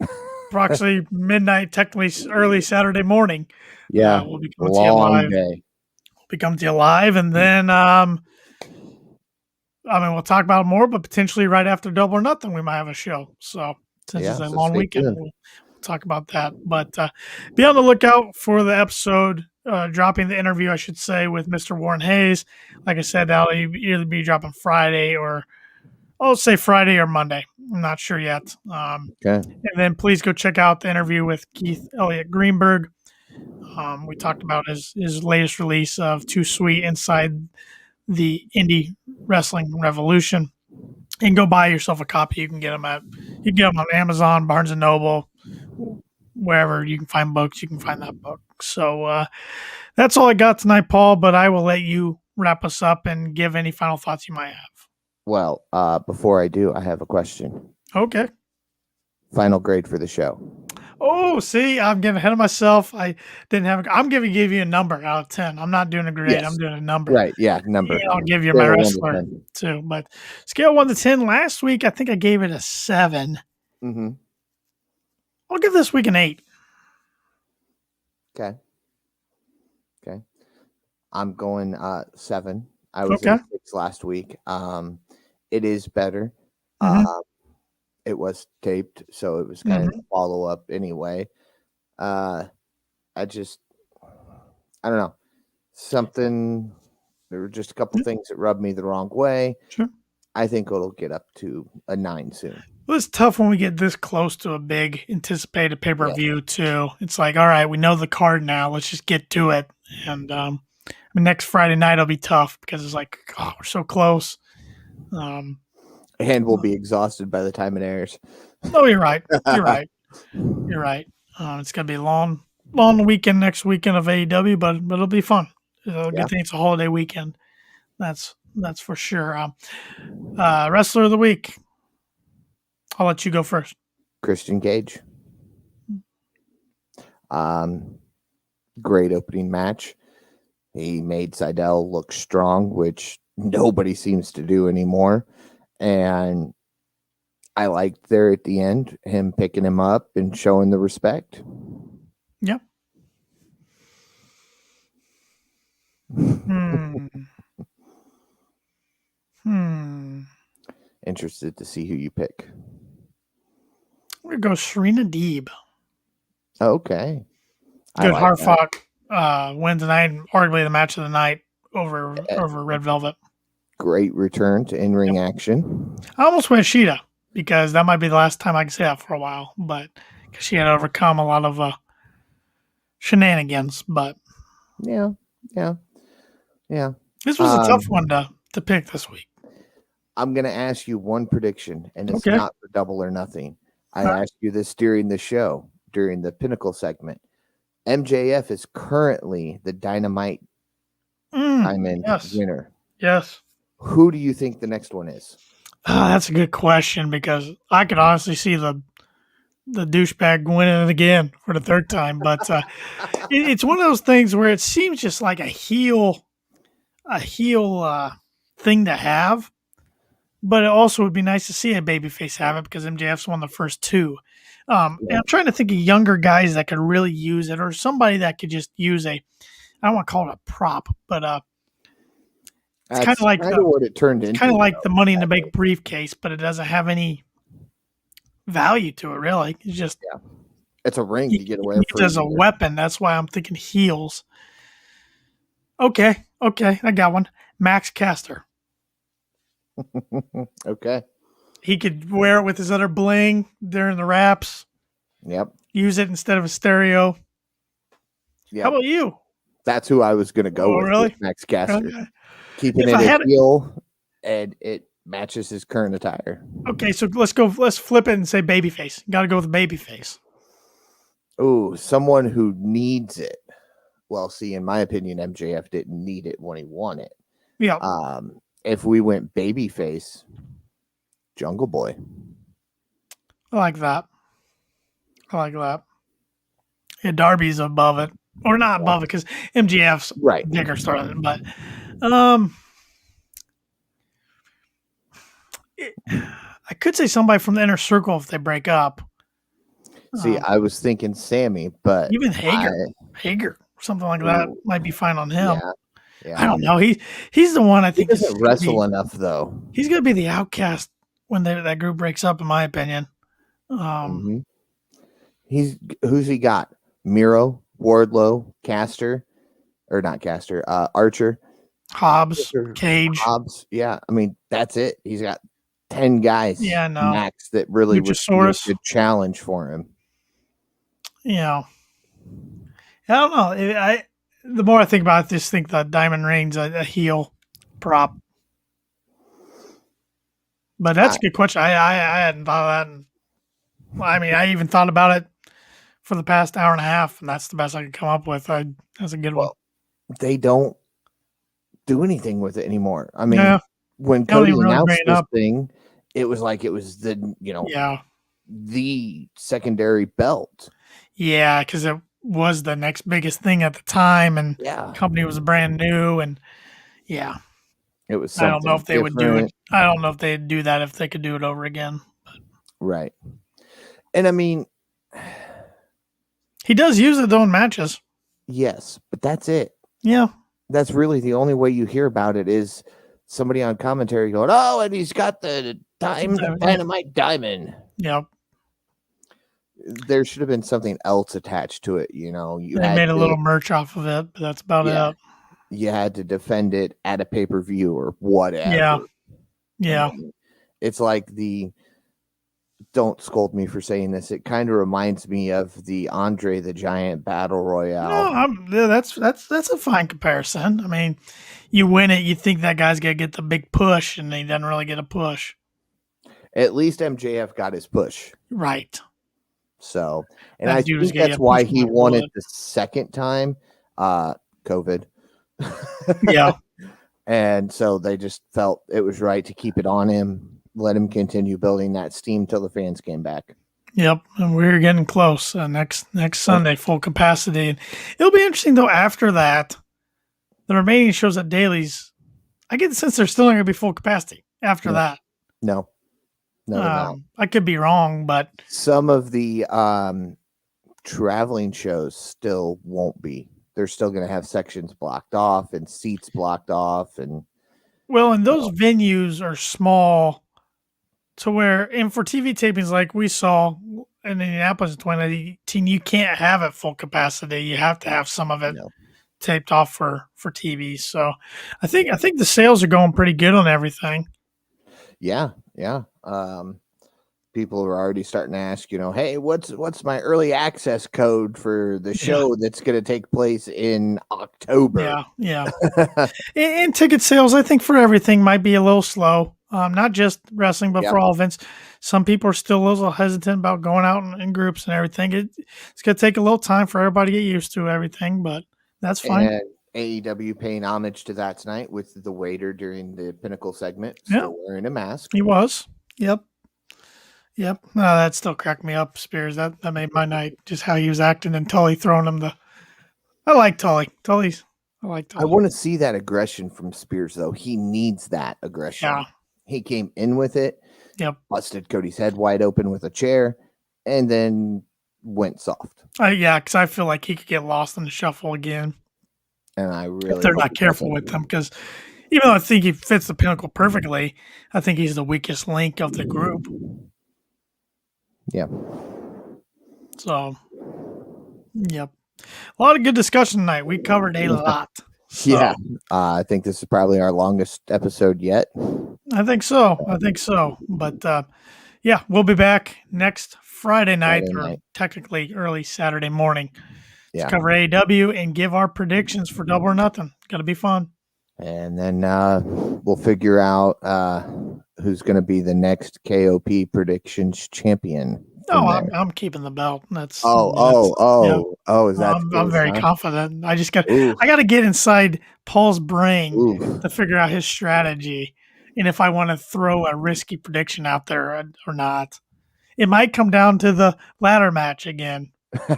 approximately midnight, technically early Saturday morning. Yeah. We'll be coming to you Long live. day. Be coming to you live, and then we'll talk about it more, but potentially right after Double or Nothing, we might have a show. So since it's a long weekend, we'll talk about that. But be on the lookout for the episode, dropping the interview, I should say, with Mr. Warren Hayes. Like I said, that'll either be dropping Friday or I'll say Friday or Monday. I'm not sure yet. Okay. And then please go check out the interview with Keith Elliott Greenberg. We talked about his latest release of Too Sweet Inside the Indie Wrestling Revolution, and go buy yourself a copy. You can get them on Amazon, Barnes and Noble, wherever you can find books. You can find that book. So that's all I got tonight, Paul. But I will let you wrap us up and give any final thoughts you might have. Well, before I do, I have a question. Okay. Final grade for the show. Oh, see, I'm getting ahead of myself. I didn't have. I'm giving you a number out of 10. I'm not doing a grade. Yes. I'm doing a number. Right? Yeah, number. And I'll give you my wrestler too. But scale 1 to 10. Last week, I think I gave it a 7. Mm-hmm. I'll give this week an 8. Okay. I'm going 7. I was at 6 last week. It is better. Mm-hmm. It was taped, so it was kind of a follow-up anyway. I don't know. There were just a couple things that rubbed me the wrong way. Sure. I think it'll get up to a 9 soon. Well, it's tough when we get this close to a big anticipated pay-per-view too. It's like, all right, we know the card now. Let's just get to it. And next Friday night will be tough because it's like, oh, we're so close. And we'll be exhausted by the time it airs. No, you're right. You're right. It's gonna be a long weekend next weekend of AEW, but it'll be fun. Good thing it's a holiday weekend. That's for sure. Wrestler of the week. I'll let you go first. Christian Cage. Great opening match. He made Seidel look strong, which nobody seems to do anymore. And I liked there at the end, him picking him up and showing the respect. Yep. Interested to see who you pick. I'm going to go Serena Deeb. Okay. Good hard fought win tonight, arguably the match of the night over Red Velvet. Great return to in-ring action. I almost went Sheeta because that might be the last time I can say that for a while, but because she had overcome a lot of shenanigans. But yeah. This was a tough one to pick this week. I'm going to ask you one prediction, and it's not for Double or Nothing. I asked you this during the show, during the Pinnacle segment. MJF is currently the Dynamite Diamond winner. Yes. Who do you think the next one is? That's a good question because I could honestly see the douchebag winning it again for the third time. But it's one of those things where it seems just like a heel thing to have. But it also would be nice to see a babyface have it because MJF's one of the first two. And I'm trying to think of younger guys that could really use it, or somebody that could just use I don't want to call it a prop, but it's kind of like what it turned into. Kind of like the Money in the Bank briefcase, but it doesn't have any value to it, really. It's just it's a ring to get away from. It as a weapon. That's why I'm thinking heels. Okay, I got one. Max Caster. Okay. He could wear it with his other bling during the raps. Yep. Use it instead of a stereo. Yep. How about you? That's who I was going to go with Really? Max Caster. Okay. Keeping it a heel, and it matches his current attire. Okay, so let's flip it and say babyface. Got to go with babyface. Oh, someone who needs it. Well, see, in my opinion, MJF didn't need it when he won it. Yeah. If we went babyface, Jungle Boy. I like that. Yeah, Darby's above it. Or not above it, because MJF's right bigger star than it, but I could say somebody from the inner circle if they break up. See, I was thinking Sammy, but even Hager, something like that might be fine on him. Yeah. I don't know. He's the one I think he doesn't wrestle enough though. He's gonna be the outcast when that group breaks up, in my opinion. Who's he got? Miro, Wardlow, Caster, or not Caster, Archer, Hobbs, Cage. Hobbs. Yeah, I mean that's it. He's got 10 guys. Yeah, no. Max that really would be a good challenge for him. Yeah, I don't know. The more I think about it, I just think that Diamond Reigns a heel prop. But that's a good question. I hadn't thought of that. I mean, I even thought about it for the past hour and a half, and that's the best I could come up with. That's a good one. They don't do anything with it anymore. I mean, when Cody announced this thing, it was like it was the the secondary belt. Yeah, because it was the next biggest thing at the time, and the company was brand new, and it was. I don't know if they would do it. I don't know if they'd do that if they could do it over again. But. Right, and I mean, he does use it though in matches. Yes, but that's it. Yeah, that's really the only way you hear about it is somebody on commentary going, "Oh, and he's got the dynamite diamond." Yep. There should have been something else attached to it, you know. They made a little merch off of it, but that's about it. You had to defend it at a pay-per-view or whatever. Yeah. I mean, it's like don't scold me for saying this. It kind of reminds me of the Andre the Giant Battle Royale. No, that's a fine comparison. I mean, you win it, you think that guy's gonna get the big push, and he doesn't really get a push. At least MJF got his push. Right. So, and I think that's why he won it the second time. COVID. Yeah. And so they just felt it was right to keep it on him, let him continue building that steam till the fans came back. Yep, and we're getting close. Next Sunday, full capacity. And it'll be interesting though. After that, the remaining shows at Dailies, I get the sense they're still not going to be full capacity after that. No. I could be wrong, but some of the traveling shows still won't be. They're still going to have sections blocked off and seats blocked off, and those venues are small to where, and for TV tapings like we saw in Indianapolis in 2018, you can't have it full capacity. You have to have some of it taped off for TV. So I think the sales are going pretty good on everything. Yeah. People are already starting to ask, hey, what's my early access code for the show that's going to take place in October? Yeah. and ticket sales, I think, for everything might be a little slow. Not just wrestling, but for all events. Some people are still a little hesitant about going out in groups and everything. It's going to take a little time for everybody to get used to everything, but that's fine. And AEW paying homage to that tonight with the waiter during the Pinnacle segment, still wearing a mask. He was. Yep. No, that still cracked me up, Spears. That made my night, just how he was acting and Tully throwing him I like Tully. I like Tully. I want to see that aggression from Spears, though. He needs that aggression. Yeah. He came in with it. Yep. Busted Cody's head wide open with a chair and then went soft. Because I feel like he could get lost in the shuffle again. And I really if they're not careful with him, because even though I think he fits the Pinnacle perfectly, I think he's the weakest link of the group. Yeah. So, yep. A lot of good discussion tonight. We covered a lot. So. Yeah. I think this is probably our longest episode yet. I think so. But yeah, we'll be back next Friday night, Friday or night. technically early Saturday morning, to Yeah. cover AEW and give our predictions for Double or Nothing. Got to be fun. And then we'll figure out who's going to be the next KOP predictions champion. No, from I'm, there. I'm keeping the belt. That's Oh, is that the I'm case, very huh? confident. I Oof, got to get inside Paul's brain oof. to figure out his strategy and if I want to throw a risky prediction out there or not. It might come down to the ladder match again,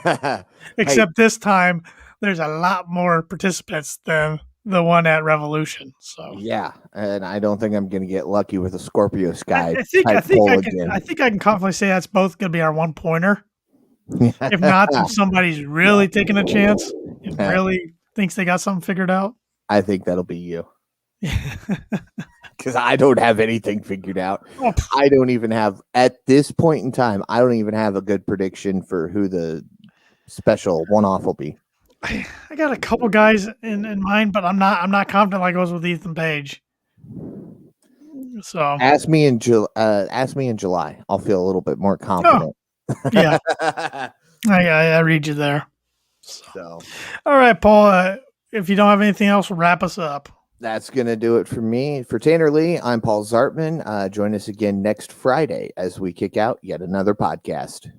Hey, except this time there's a lot more participants than the one at Revolution. So yeah, and I don't think I'm going to get lucky with a Scorpio I, Sky I think I type think poll I can again. I think I can confidently say that's both going to be our one pointer. If not, then somebody's really taking a chance and really thinks they got something figured out. I think that'll be you. Because I don't have anything figured out. Oh, I don't even have, at this point in time, I don't even have a good prediction for who the special one-off will be. I got a couple guys in mind, but I'm not confident like I was with Ethan Page. So Ask me in July. I'll feel a little bit more confident. yeah, I read you there. So All right, Paul. If you don't have anything else, we'll wrap us up. that's going to do it for me. For Tanner Lee, I'm Paul Zartman. Join us again next Friday as we kick out yet another podcast.